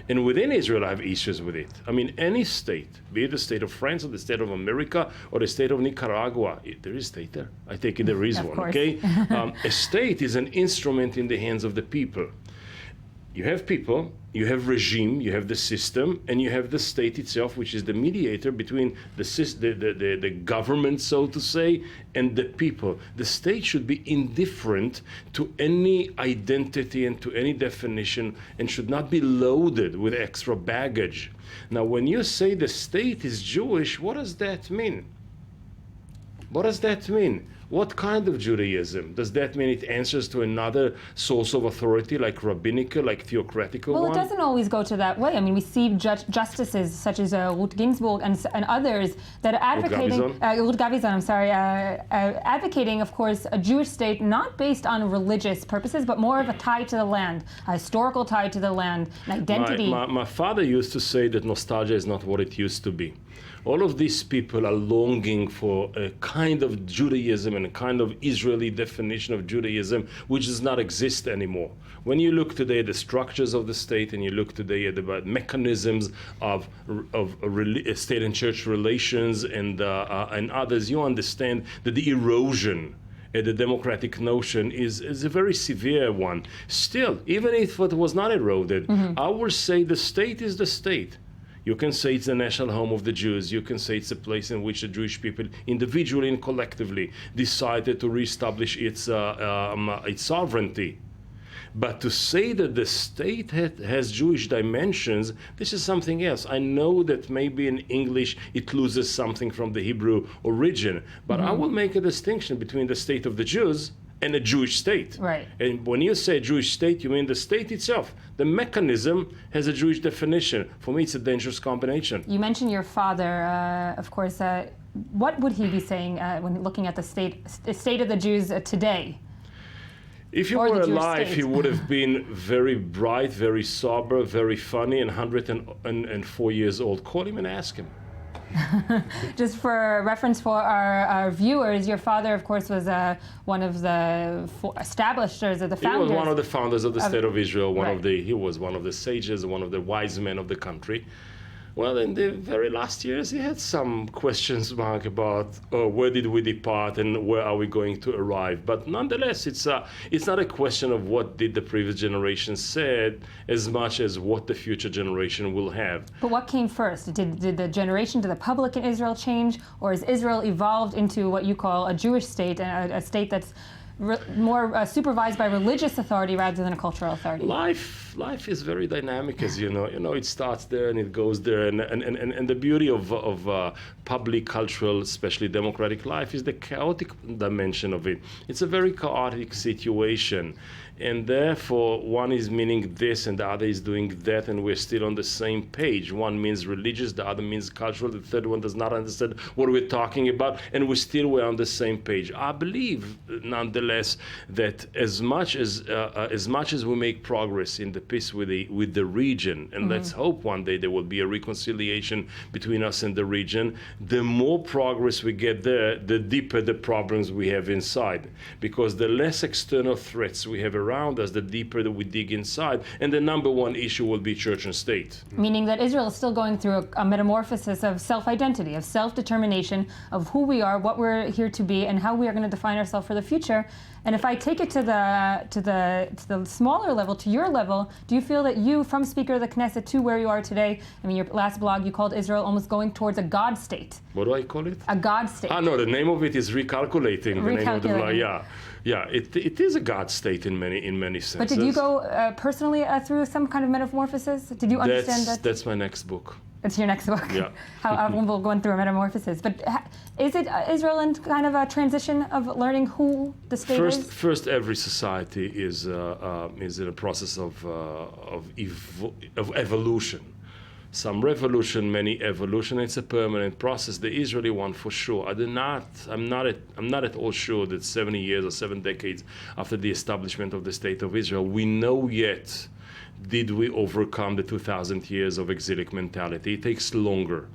And within Israel, I have issues with it. I mean, any state, be it the state of France or the state of America or the state of Nicaragua, there is a state there. I take it there is one, okay? A state is an instrument in the hands of the people. You have people, you have regime, you have the system, and you have the state itself, which is the mediator between the government, so to say, and the people. The state should be indifferent to any identity and to any definition and should not be loaded with extra baggage. Now, when you say the state is Jewish, what does that mean? What does that mean? What kind of Judaism? Does that mean it answers to another source of authority, like rabbinical, like theocratical one? Well, it doesn't always go to that way. I mean, we see justices such as Ruth Ginsburg and others that are advocating, Ruth Gavizon, advocating, of course, a Jewish state not based on religious purposes, but more of a tie to the land, a historical tie to the land, an identity. My father used to say that nostalgia is not what it used to be. All of these people are longing for a kind of Judaism and a kind of Israeli definition of Judaism which does not exist anymore. When you look today at the structures of the state and you look today at the mechanisms of state and church relations and others, you understand that the erosion the democratic notion is a very severe one. Still, even if it was not eroded, I will say the state is the state. You can say it's the national home of the Jews. You can say it's a place in which the Jewish people, individually and collectively, decided to reestablish its sovereignty. But to say that the state has Jewish dimensions, this is something else. I know that maybe in English it loses something from the Hebrew origin, but I will make a distinction between the state of the Jews and a Jewish state. Right. And when you say Jewish state, you mean the state itself. The mechanism has a Jewish definition. For me, it's a dangerous combination. You mentioned your father, of course. What would he be saying when looking at the state of the Jews today? If he were alive, he would have been very bright, very sober, very funny, and 104 years old. Call him and ask him. Just for reference for our viewers, your father, of course, was one of the establishers of the founders. He was one of the founders of the State of Israel. He was one of the sages, one of the wise men of the country. Well, in the very last years, he had some questions mark about where did we depart and where are we going to arrive. But nonetheless, it's not a question of what did the previous generation said as much as what the future generation will have. But what came first? Did the generation, did the public in Israel change? Or has Israel evolved into what you call a Jewish state, a state that's more supervised by religious authority rather than a cultural authority? Life is very dynamic, as you know. It starts there and it goes there, and the beauty of public, cultural, especially democratic life is the chaotic dimension of it. It's a very chaotic situation, and therefore one is meaning this and the other is doing that, and we're still on the same page. One means religious, the other means cultural, the third one does not understand what we're talking about, and we're on the same page. I believe, nonetheless, that as much as we make progress in the peace with the region, and let's hope one day there will be a reconciliation between us and the region, the more progress we get there, the deeper the problems we have inside. Because the less external threats we have around us, the deeper that we dig inside, and the number one issue will be church and state. Meaning that Israel is still going through a metamorphosis of self-identity, of self-determination, of who we are, what we're here to be, and how we are going to define ourselves for the future. And if I take it to the smaller level, to your level, do you feel that you, from Speaker of the Knesset to where you are today, I mean, your last blog, you called Israel almost going towards a God state. What do I call it? A God state. No, the name of it is recalculating. The name of the blog, yeah. It is a God state in many senses. But did you go personally through some kind of metamorphosis? Did you understand that? That's my next book. It's your next book. Yeah. How we'll go through a metamorphosis. But is it Israel in kind of a transition of learning who the state is? First, every society is in a process of evolution. Some revolution, many evolution. It's a permanent process. The Israeli one, for sure. I'm not at all sure that 70 years or 7 decades after the establishment of the State of Israel, we know yet. Did we overcome the 2,000 years of exilic mentality? It takes longer,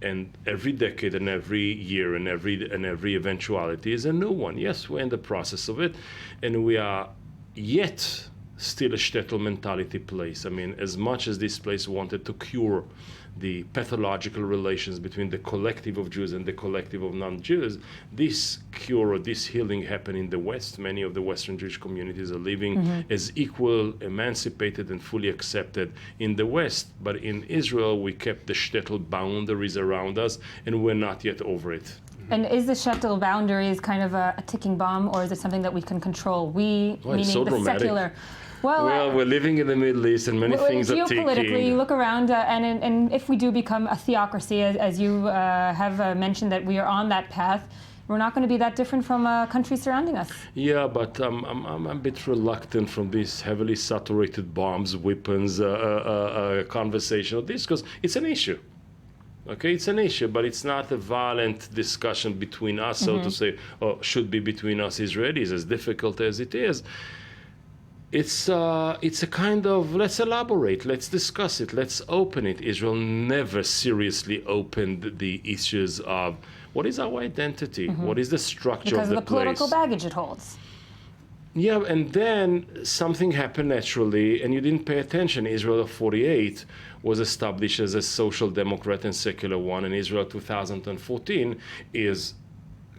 and every decade and every year and every eventuality is a new one. Yes, we're in the process of it, and we are yet still a shtetl mentality place. I mean, as much as this place wanted to cure the pathological relations between the collective of Jews and the collective of non-Jews, this cure or this healing happened in the West. Many of the Western Jewish communities are living as equal, emancipated, and fully accepted in the West. But in Israel, we kept the shtetl boundaries around us, and we're not yet over it. And is the shtetl boundaries kind of a ticking bomb, or is it something that we can control? We, meaning so the dramatic. Secular. Well, we're living in the Middle East, and many things are ticking. Geopolitically, you look around, and if we do become a theocracy, as you have mentioned that we are on that path, we're not going to be that different from countries surrounding us. Yeah, but I'm a bit reluctant from this heavily saturated bombs, weapons conversation of this, because it's an issue. Okay, it's an issue, but it's not a violent discussion between us, so to say, or should be between us Israelis, as difficult as it is. It's a kind of, let's elaborate, let's discuss it, let's open it. Israel never seriously opened the issues of what is our identity, what is the structure because of the place. Because of the political baggage it holds. Yeah, and then something happened naturally, and you didn't pay attention. Israel of 48 was established as a social democrat and secular one, and Israel 2014 is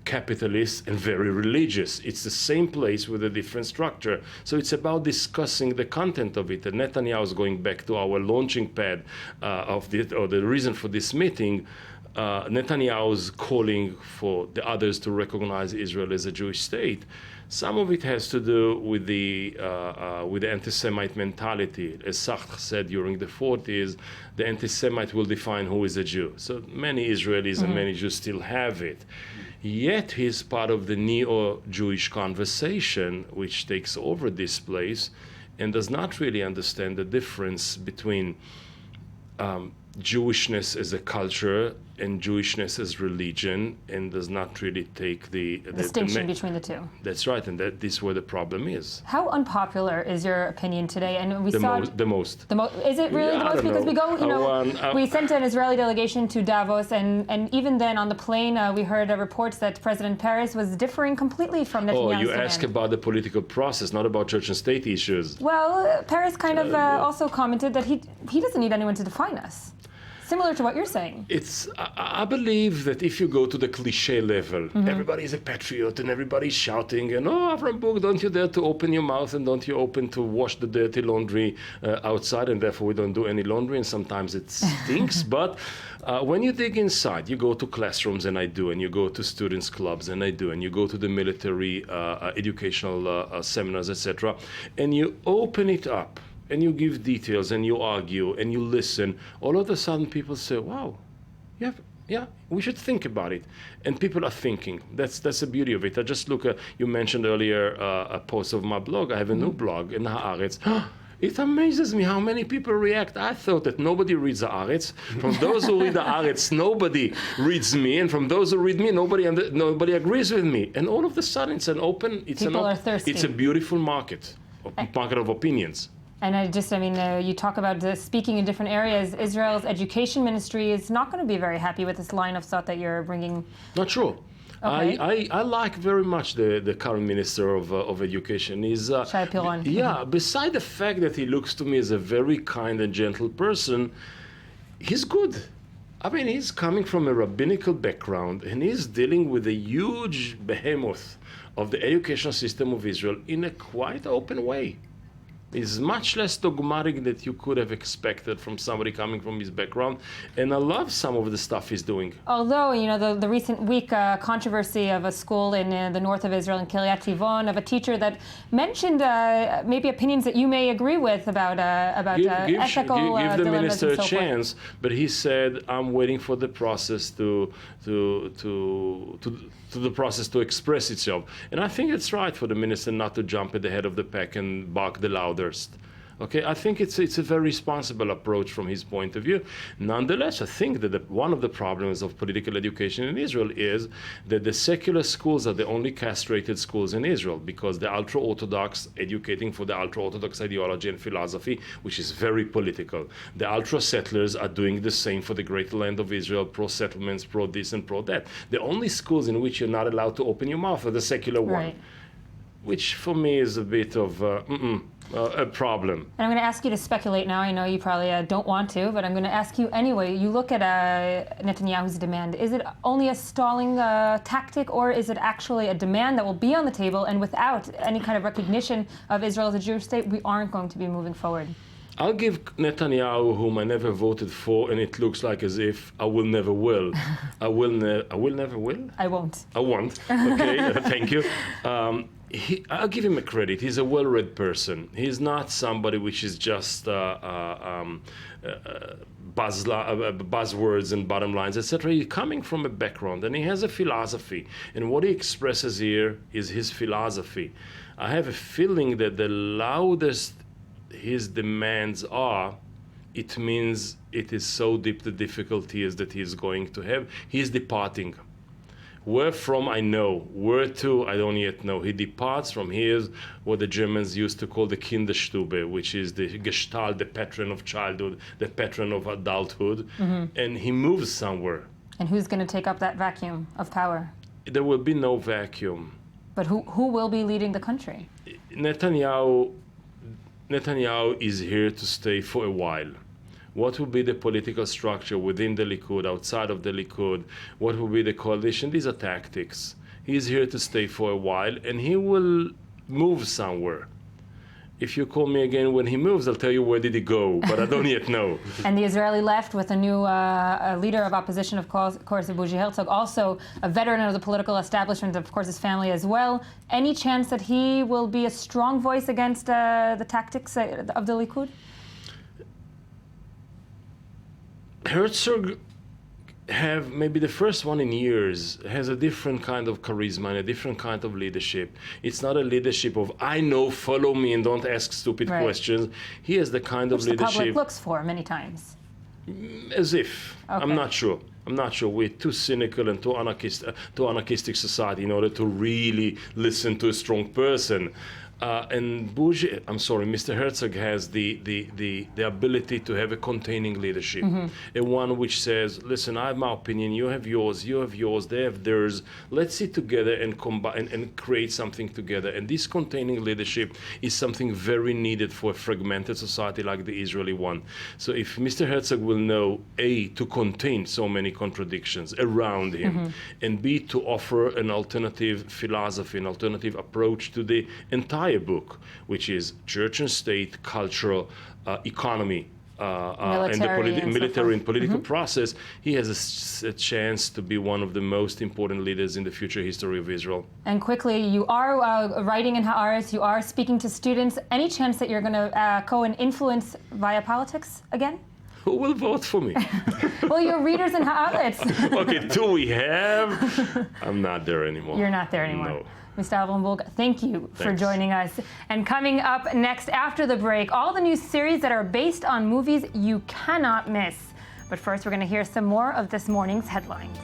capitalist and very religious. It's the same place with a different structure. So it's about discussing the content of it. And Netanyahu is going back to our launching pad the reason for this meeting. Netanyahu is calling for the others to recognize Israel as a Jewish state. Some of it has to do with the anti-Semite mentality. As Sartre said during the 40s, the anti-Semite will define who is a Jew. So many Israelis and many Jews still have it. Yet he's part of the neo-Jewish conversation, which takes over this place, and does not really understand the difference between Jewishness as a culture and Jewishness as religion, and does not really take the distinction between the two. That's right, and this is where the problem is. How unpopular is your opinion today? And we the saw most. Is it really the most? Because we go, we sent an Israeli delegation to Davos, and even then on the plane, we heard reports that President Peres was differing completely from Netanyahu's Oh, you ask about the political process, not about church and state issues. Well, Peres kind of also commented that he doesn't need anyone to define us. Similar to what you're saying. I believe that if you go to the cliche level, everybody is a patriot and everybody's shouting and, oh, Avram Burg, don't you dare to open your mouth and don't you open to wash the dirty laundry outside, and therefore we don't do any laundry, and sometimes it stinks. But when you dig inside, you go to classrooms, and I do, and you go to students' clubs, and I do, and you go to the military educational seminars, etc., and you open it up, and you give details, and you argue, and you listen, all of a sudden people say, wow, yeah, we should think about it. And people are thinking. That's the beauty of it. I just look at, you mentioned earlier a post of my blog. I have a new blog in Haaretz. It amazes me how many people react. I thought that nobody reads the Haaretz. From those who read the Haaretz, nobody reads me. And from those who read me, nobody agrees with me. And all of a sudden, it's an open, people are thirsty. It's a beautiful market of opinions. And you talk about speaking in different areas. Israel's education ministry is not going to be very happy with this line of thought that you're bringing. Not sure. Okay. I like very much the current minister of education. Shai Piron. Yeah, beside the fact that he looks to me as a very kind and gentle person, he's good. I mean, he's coming from a rabbinical background, and he's dealing with a huge behemoth of the educational system of Israel in a quite open way. Is much less dogmatic than you could have expected from somebody coming from his background, and I love some of the stuff he's doing. Although, you know, the recent week controversy of a school in the north of Israel, in Kiryat Tivon, of a teacher that mentioned maybe opinions that you may agree with about ethical give the dilemmas minister and so a chance, but he said, "I'm waiting for the process to the process to express itself." And I think it's right for the minister not to jump at the head of the pack and bark the loudest. Okay, I think it's a very responsible approach from his point of view. Nonetheless, I think that one of the problems of political education in Israel is that the secular schools are the only castrated schools in Israel, because the ultra-Orthodox educating for the ultra-Orthodox ideology and philosophy, which is very political. The ultra-settlers are doing the same for the great land of Israel, pro-settlements, pro-this and pro-that. The only schools in which you're not allowed to open your mouth are the secular one, which for me is a bit of a problem. And I'm going to ask you to speculate now. I know you probably don't want to, but I'm going to ask you anyway. You look at Netanyahu's demand. Is it only a stalling tactic, or is it actually a demand that will be on the table, and without any kind of recognition of Israel as a Jewish state, we aren't going to be moving forward? I'll give Netanyahu, whom I never voted for, and it looks like as if I will never will. I will never will? I won't. I won't. Okay, thank you. I'll give him a credit. He's a well-read person. He's not somebody which is just buzzwords and bottom lines, etc. He's coming from a background, and he has a philosophy. And what he expresses here is his philosophy. I have a feeling that the loudest his demands are, it means it is so deep the difficulty is that he is going to have. He is departing. Where from, I know. Where to, I don't yet know. He departs from here's what the Germans used to call the Kinderstube, which is the Gestalt, the patron of childhood, the patron of adulthood, and he moves somewhere. And who's going to take up that vacuum of power? There will be no vacuum. But who will be leading the country? Netanyahu is here to stay for a while. What will be the political structure within the Likud, outside of the Likud? What will be the coalition? These are tactics. He is here to stay for a while, and he will move somewhere. If you call me again when he moves, I'll tell you where did he go, but I don't yet know. And the Israeli left, with a new leader of opposition, of course, Bougie Herzog, also a veteran of the political establishment, of course, his family as well. Any chance that he will be a strong voice against the tactics of the Likud? Herzog have maybe the first one in years, has a different kind of charisma and a different kind of leadership. It's not a leadership of, I know, follow me and don't ask stupid questions. He has the kind of leadership. Which the public looks for many times. As if. Okay. I'm not sure. We're too cynical and too anarchistic society in order to really listen to a strong person. And Mr. Herzog has the ability to have a containing leadership, a one which says, listen, I have my opinion, you have yours, they have theirs. Let's sit together and combine and create something together. And this containing leadership is something very needed for a fragmented society like the Israeli one. So if Mr. Herzog will know, A, to contain so many contradictions around him, and B, to offer an alternative philosophy, an alternative approach to the entire book, which is church and state, cultural, economy, and the military and political process, he has a chance to be one of the most important leaders in the future history of Israel. And quickly, you are writing in Haaretz, you are speaking to students. Any chance that you're going to go and influence via politics again? Who will vote for me? Well, your readers in Haaretz. Okay, two we have. I'm not there anymore. You're not there anymore. No. Mr. Avramberg, thank you for joining us. And coming up next after the break, all the new series that are based on movies you cannot miss. But first, we're going to hear some more of this morning's headlines.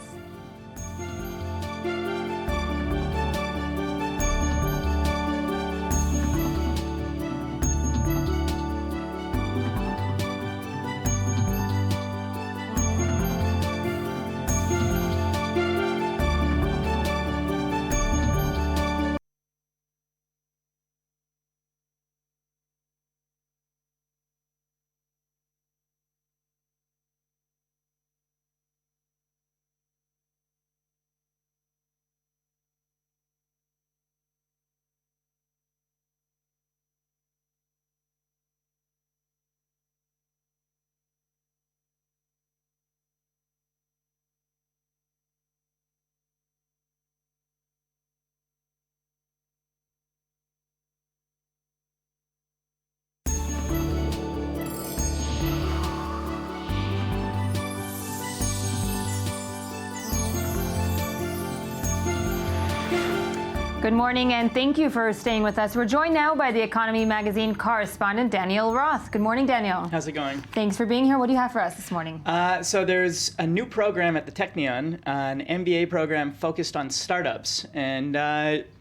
Good morning, and thank you for staying with us. We're joined now by the Economy Magazine correspondent, Daniel Roth. Good morning, Daniel. How's it going? Thanks for being here. What do you have for us this morning? So there's a new program at the Technion, an MBA program focused on startups. And,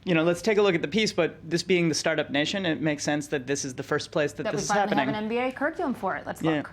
let's take a look at the piece, but this being the startup nation, it makes sense that this is the first place that this is happening. We finally have an MBA curriculum for it. Let's look.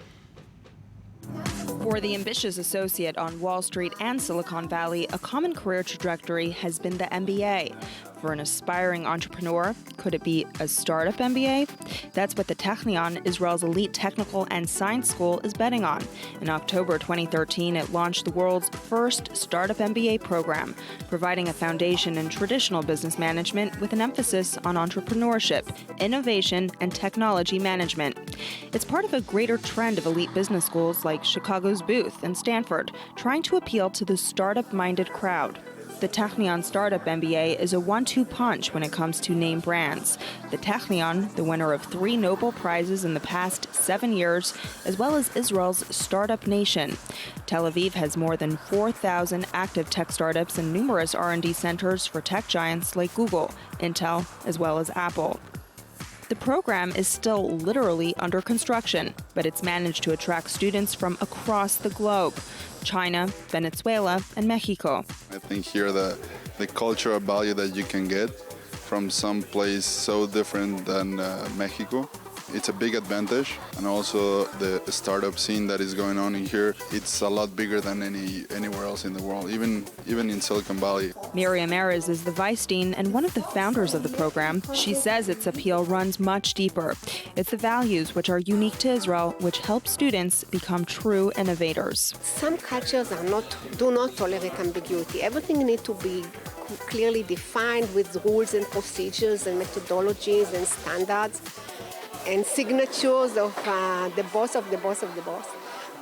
For the ambitious associate on Wall Street and Silicon Valley, a common career trajectory has been the MBA. For an aspiring entrepreneur, could it be a startup MBA? That's what the Technion, Israel's elite technical and science school, is betting on. In October 2013, it launched the world's first startup MBA program, providing a foundation in traditional business management with an emphasis on entrepreneurship, innovation, and technology management. It's part of a greater trend of elite business schools like Chicago's Booth and Stanford, trying to appeal to the startup-minded crowd. The Technion Startup MBA is a 1-2 punch when it comes to name brands. The Technion, the winner of 3 Nobel Prizes in the past 7 years, as well as Israel's startup nation. Tel Aviv has more than 4,000 active tech startups and numerous R&D centers for tech giants like Google, Intel, as well as Apple. The program is still literally under construction, but it's managed to attract students from across the globe: China, Venezuela, and Mexico. I think here the cultural value that you can get from some place so different than Mexico, it's a big advantage. And also the startup scene that is going on in here, it's a lot bigger than anywhere else in the world, even in Silicon Valley. Miriam Erez is the vice dean and one of the founders of the program. She says its appeal runs much deeper. It's the values which are unique to Israel, which help students become true innovators. Some cultures do not tolerate ambiguity. Everything needs to be clearly defined with rules and procedures and methodologies and standards and signatures of the boss of the boss of the boss.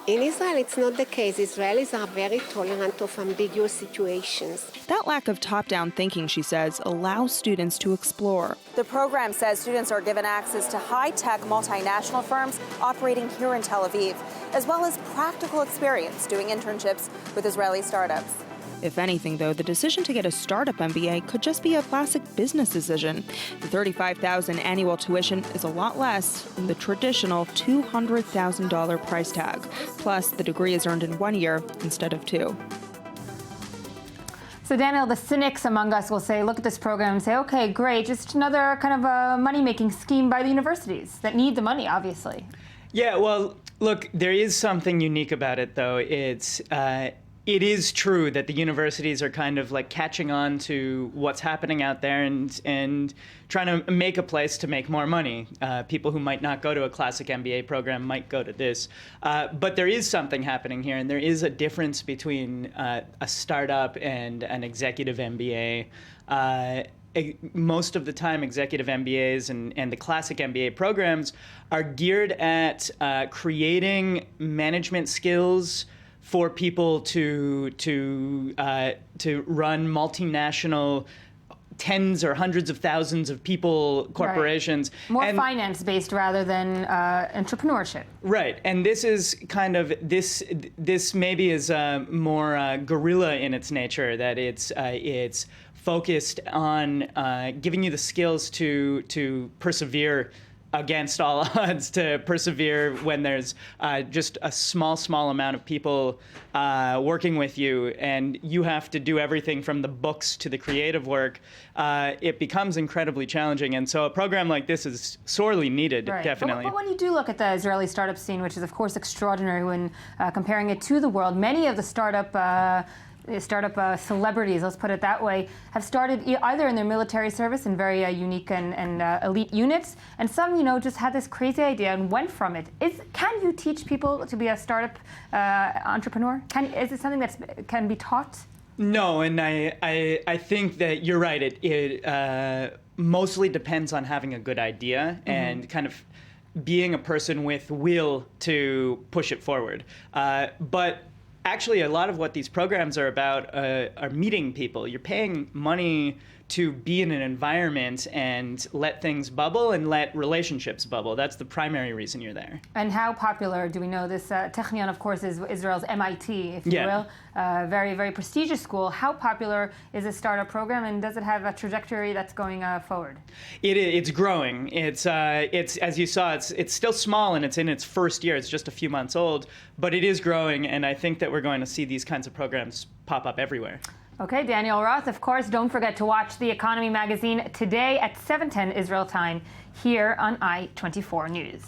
In Israel, it's not the case. Israelis are very tolerant of ambiguous situations. That lack of top-down thinking, she says, allows students to explore. The program says students are given access to high-tech multinational firms operating here in Tel Aviv, as well as practical experience doing internships with Israeli startups. If anything, though, the decision to get a startup MBA could just be a classic business decision. The $35,000 annual tuition is a lot less than the traditional $200,000 price tag. Plus, the degree is earned in 1 year instead of 2. So, Daniel, the cynics among us will say, look at this program and say, okay, great, just another kind of a money-making scheme by the universities that need the money, obviously. Yeah, well, look, there is something unique about it, though. It is true that the universities are kind of like catching on to what's happening out there and trying to make a place to make more money. People who might not go to a classic MBA program might go to this. But there is something happening here, and there is a difference between a startup and an executive MBA. Most of the time, executive MBAs and the classic MBA programs are geared at creating management skills for people to run multinational, tens or hundreds of thousands of people corporations. Right. More finance-based rather than entrepreneurship. Right, and this is kind of this maybe is more guerrilla in its nature, that it's focused on giving you the skills to persevere against all odds, to persevere when there's just a small amount of people working with you, and you have to do everything from the books to the creative work. It becomes incredibly challenging, and so a program like this is sorely needed, definitely. But when you do look at the Israeli startup scene, which is of course extraordinary when comparing it to the world, many of the startup celebrities, let's put it that way, have started either in their military service in very unique and elite units, and some, just had this crazy idea and went from it. Can you teach people to be a startup entrepreneur? Is it something that can be taught? No, and I think that you're right. It mostly depends on having a good idea and kind of being a person with will to push it forward. But actually, a lot of what these programs are about are meeting people. You're paying money to be in an environment and let things bubble and let relationships bubble. That's the primary reason you're there. And how popular do we know this? Technion, of course, is Israel's MIT, if you will. Very, very prestigious school. How popular is this startup program, and does it have a trajectory that's going forward? It's growing. It's as you saw, it's still small and it's in its first year. It's just a few months old, but it is growing, and I think that we're going to see these kinds of programs pop up everywhere. Okay, Daniel Roth, of course, don't forget to watch The Economy magazine today at 7:10 Israel time here on I-24 News.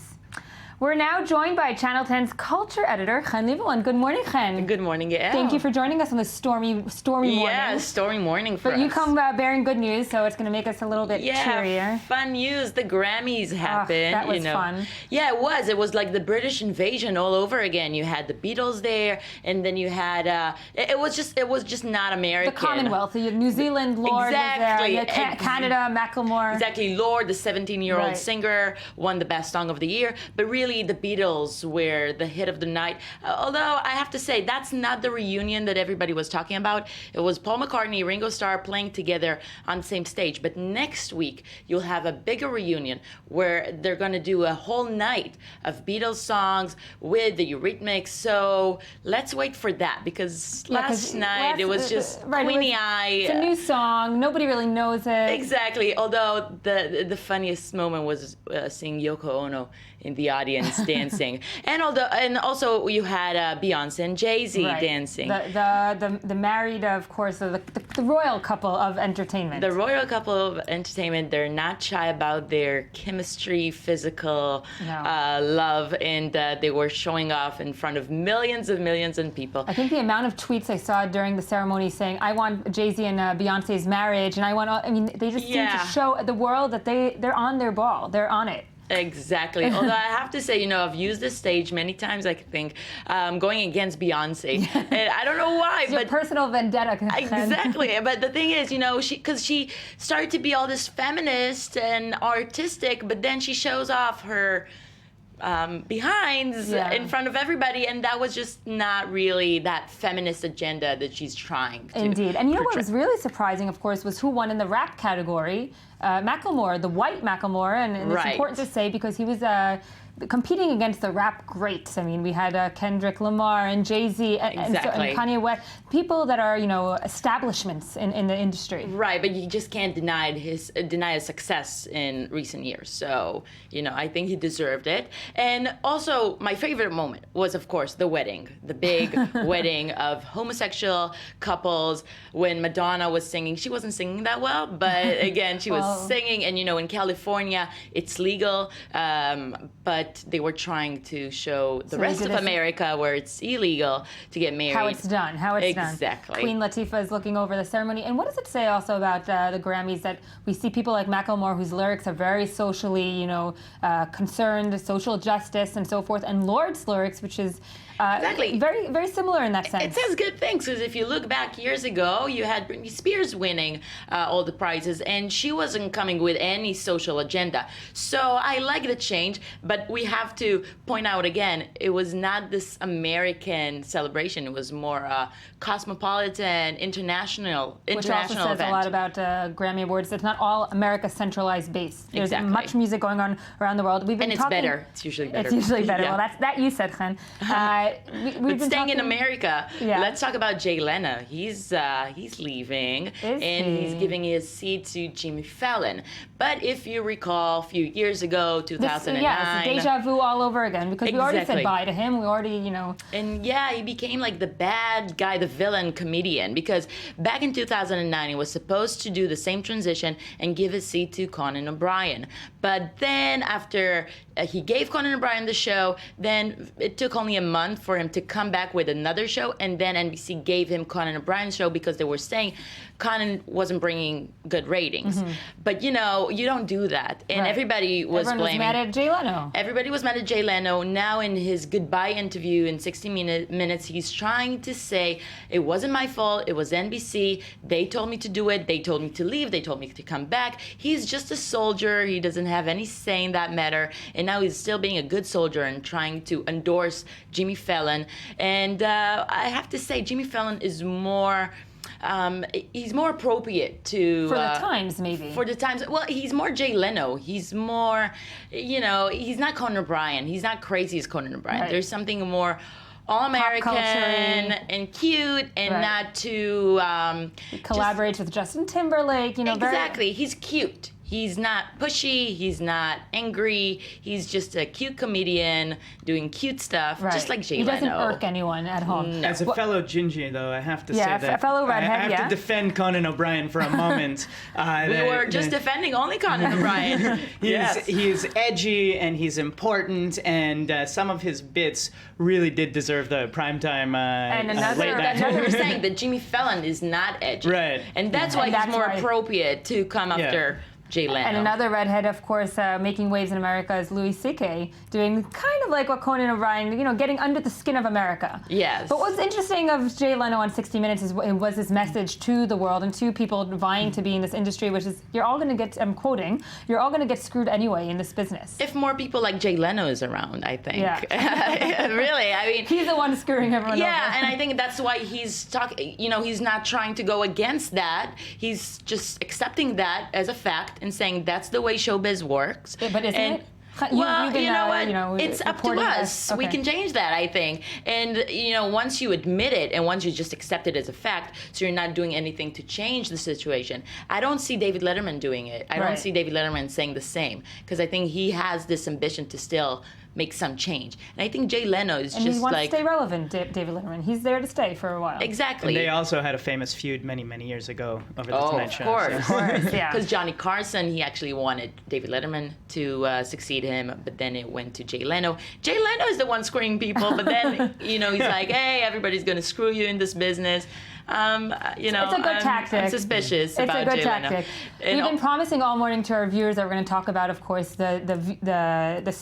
We're now joined by Channel 10's culture editor, Chen Lieberman. Good morning, Chen. Good morning, Yael. Thank you for joining us on this stormy morning. Yeah, stormy morning for us. But you come bearing good news, so it's going to make us a little bit cheerier. Fun news. The Grammys happened. That was fun. Yeah, it was. It was like the British invasion all over again. You had the Beatles there, and then you had it was just not American. The Commonwealth. You had New Zealand, Lorde exactly. was there. Canada, Macklemore. Exactly. Lorde, the 17-year-old singer, won the Best Song of the Year. But really, the Beatles were the hit of the night. Although I have to say, that's not the reunion that everybody was talking about. It was Paul McCartney, Ringo Starr playing together on the same stage. But next week, you'll have a bigger reunion where they're going to do a whole night of Beatles songs with the Eurythmics. So let's wait for that, because last night it was just Queenie Eye. It's a new song. Nobody really knows it. Exactly. Although the funniest moment was seeing Yoko Ono in the audience dancing, and also you had Beyonce and Jay-Z dancing. The married, of course, the royal couple of entertainment. The royal couple of entertainment. They're not shy about their chemistry, physical love, and they were showing off in front of millions of people. I think the amount of tweets I saw during the ceremony saying, "I want Jay-Z and Beyonce's marriage," and they just seem to show the world that they're on their ball. They're on it. Exactly. Although I have to say, I've used this stage many times, I think, going against Beyonce. And I don't know why. It's your personal vendetta. Exactly. But the thing is, because she started to be all this feminist and artistic, but then she shows off her behinds in front of everybody, and that was just not really that feminist agenda that she's trying to Indeed. And what portray. was really surprising, of course, was who won in the rap category. Macklemore, the white Macklemore, and it's important to say because he was competing against the rap greats. I mean, we had Kendrick Lamar and Jay-Z and Kanye West, people that are, establishments in the industry. Right, but you just can't deny his success in recent years. So, I think he deserved it. And also, my favorite moment was, of course, the wedding, the big wedding of homosexual couples when Madonna was singing. She wasn't singing that well, but again, she was singing. And, in California, it's legal, but they were trying to show the rest of America where it's illegal to get married. How it's done. Exactly. Queen Latifah is looking over the ceremony. And what does it say also about the Grammys that we see people like Macklemore, whose lyrics are very socially, concerned, social justice and so forth, and Lorde's lyrics, which is very, very similar in that sense. It says good things, because if you look back years ago, you had Britney Spears winning all the prizes, and she wasn't coming with any social agenda. So I like the change, but we have to point out again, it was not this American celebration. It was more cosmopolitan, international Which also says event. A lot about Grammy Awards. It's not all America centralized based. There's much music going on around the world. And it's better. It's usually better. It's usually better. Well, that you said, Chen. But staying in America, let's talk about Jay Leno. He's leaving, he's giving his seat to Jimmy Fallon. But if you recall, a few years ago, 2009, it's deja vu all over again, because we already said bye to him. We already, And he became like the bad guy, the villain comedian, because back in 2009, he was supposed to do the same transition and give his seat to Conan O'Brien. But then after he gave Conan O'Brien the show, then it took only a month for him to come back with another show, and then NBC gave him Conan O'Brien's show because they were saying Conan wasn't bringing good ratings. Mm-hmm. But you don't do that, and everybody was Everyone blaming. was mad at Jay Leno. Everybody was mad at Jay Leno. Now in his goodbye interview in 60 Minutes, he's trying to say it wasn't my fault. It was NBC. They told me to do it. They told me to leave. They told me to come back. He's just a soldier. He doesn't have any say in that matter. And now he's still being a good soldier and trying to endorse Jimmy Fallon. And I have to say, Jimmy Fallon is more he's more appropriate to for the times, maybe. For the times, well, he's more Jay Leno. He's more, he's not Conan O'Brien. He's not crazy as Conan O'Brien. Right. There's something more all-American and cute, and not too. He collaborates with Justin Timberlake. Exactly. He's cute. He's not pushy, he's not angry, he's just a cute comedian doing cute stuff, just like Jay Leno. He doesn't irk anyone at home. No. As a fellow Gingy, though, I have to say that a fellow redhead, I have to defend Conan O'Brien for a moment. We were just defending only Conan O'Brien. He's edgy and he's important, and some of his bits really did deserve the primetime late night. That's what we were saying, that Jimmy Fallon is not edgy. Right. And that's why he's more appropriate to come after Jay Leno. And another redhead, of course, making waves in America is Louis C.K., doing kind of like what Conan O'Brien, getting under the skin of America. Yes. But what's interesting of Jay Leno on 60 Minutes was his message to the world and to people vying to be in this industry, which is, you're all going to get, I'm quoting, you're all going to get screwed anyway in this business. If more people like Jay Leno is around, I think. Yeah. Really, I mean. He's the one screwing everyone over. Yeah, and I think that's why he's talking, he's not trying to go against that. He's just accepting that as a fact and saying that's the way showbiz works. But isn't it? Well, you know what? It's up to us. Okay. We can change that, I think. And, once you admit it and once you just accept it as a fact, so you're not doing anything to change the situation. I don't see David Letterman doing it. I don't see David Letterman saying the same, because I think he has this ambition to still make some change. And I think Jay Leno is and just he wants like... to stay relevant, David Letterman. He's there to stay for a while. Exactly. And they also had a famous feud many, many years ago over the Tonight Show. Of course, yeah. Because Johnny Carson, he actually wanted David Letterman to succeed him, but then it went to Jay Leno. Jay Leno is the one screwing people, but then, he's like, hey, everybody's going to screw you in this business. It's a good tactic. I'm suspicious about Jay Leno. It's a good tactic. We've been promising all morning to our viewers that we're going to talk about, of course, the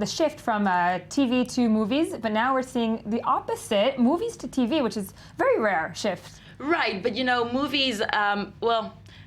shift from TV to movies, but now we're seeing the opposite, movies to TV, which is very rare shift. Right, but movies,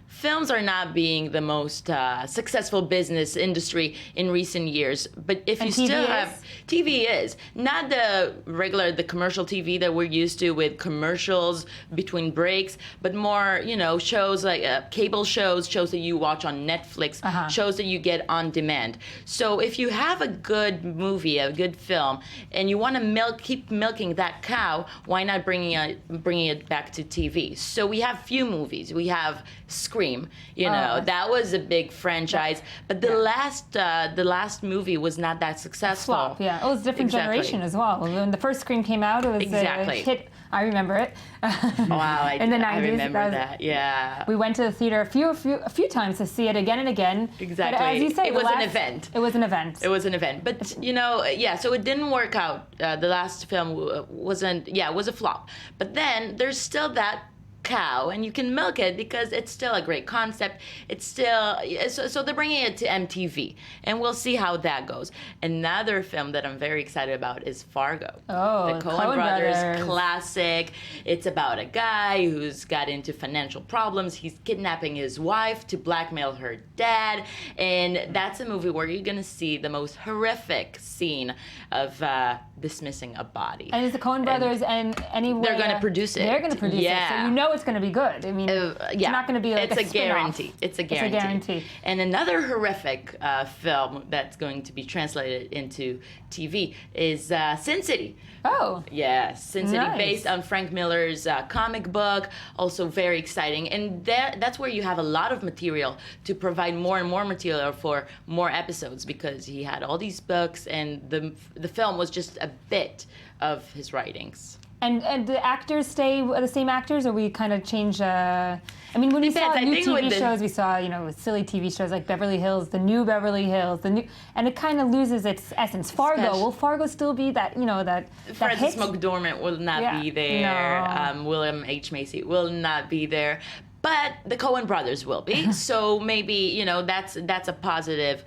films are not being the most successful business industry in recent years. But if you still have... TV is. Not the commercial TV that we're used to with commercials between breaks, but more, shows like cable shows that you watch on Netflix, shows that you get on demand. So if you have a good movie, a good film, and you want to keep milking that cow, why not bringing it back to TV? So we have few movies. We have Scream, that was a big franchise, but the last movie was not that successful. Flop, yeah. It was a different generation as well. When the first Scream came out, it was a hit. I remember it. Wow, in the 90s. I remember that. Yeah. We went to the theater a few times to see it again and again. Exactly. But as you say, it was an event. It was an event. It was an event. But so it didn't work out. The last film it was a flop. But then there's still that cow, and you can milk it because it's still a great concept. It's still so they're bringing it to MTV, and we'll see how that goes. Another film that I'm very excited about is Fargo. Oh, the Coen Brothers classic. It's about a guy who's got into financial problems. He's kidnapping his wife to blackmail her dad, and that's a movie where you're gonna see the most horrific scene of dismissing a body. And it's the Coen Brothers, and anyway they're going to produce it. They're going to produce it, so you know it's going to be good. I mean, it's not going to be like it's a guarantee. It's a guarantee. And another horrific film that's going to be translated into TV is Sin City. Oh. Yes, Sin City, based on Frank Miller's comic book. Also very exciting. And that's where you have a lot of material to provide more and more material for more episodes, because he had all these books, and the film was just a bit of his writings. And the actors stay the same actors, or we kind of change? I mean, when we saw new TV shows, we saw silly TV shows like Beverly Hills, the new Beverly Hills, and it kind of loses its essence. Fargo, will Fargo still be that that Frances McDormand will not be there. No. William H. Macy will not be there. But the Coen brothers will be, so maybe that's a positive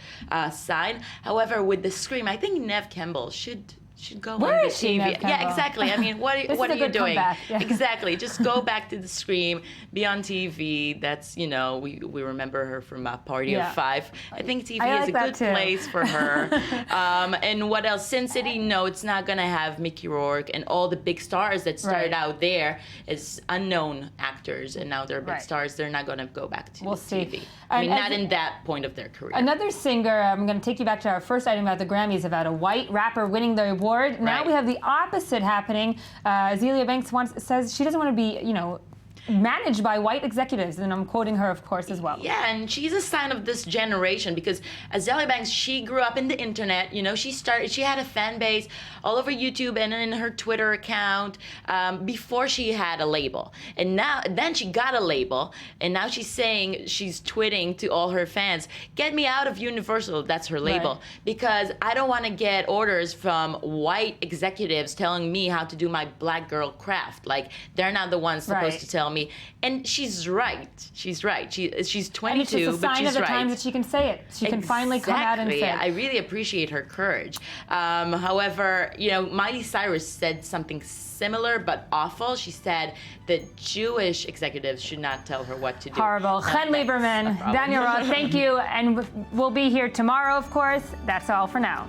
sign. However, with the Scream, I think Neve Campbell should should go Where on the is she, TV. Nev Yeah, Campbell? exactly. I mean, what This are is a you good doing? comeback. Yeah. Exactly. Just go back to the screen, be on TV. That's, you know, we remember her from Party Yeah. of Five. I think TV I is like a that good too. place for her. And what else? Sin City, no, it's not going to have Mickey Rourke and all the big stars that started out there as unknown actors, and now they're big stars. They're not going to go back to We'll see. TV. I mean, And not as- in that point of their career. Another singer, I'm going to take you back to our first item about the Grammys, about a white rapper winning the award. Now Right. we have the opposite happening. Azealia Banks says she doesn't want to be, managed by white executives, and I'm quoting her, of course, as well. Yeah, and she's a sign of this generation because Adly Banks, she grew up in the internet. You know, she had a fan base all over YouTube and in her Twitter account before she had a label. And then she got a label, and now she's tweeting to all her fans, "Get me out of Universal." That's her label, because I don't want to get orders from white executives telling me how to do my black girl craft. Like, they're not the ones supposed to tell me. And she's right. She's right. She's 22, And it's just a but sign she's of the right. times that she can say it. She can finally come out and say it. I really appreciate her courage. However, Miley Cyrus said something similar but awful. She said that Jewish executives should not tell her what to do. Horrible. Chen Lieberman, Daniel Roth, thank you. And we'll be here tomorrow, of course. That's all for now.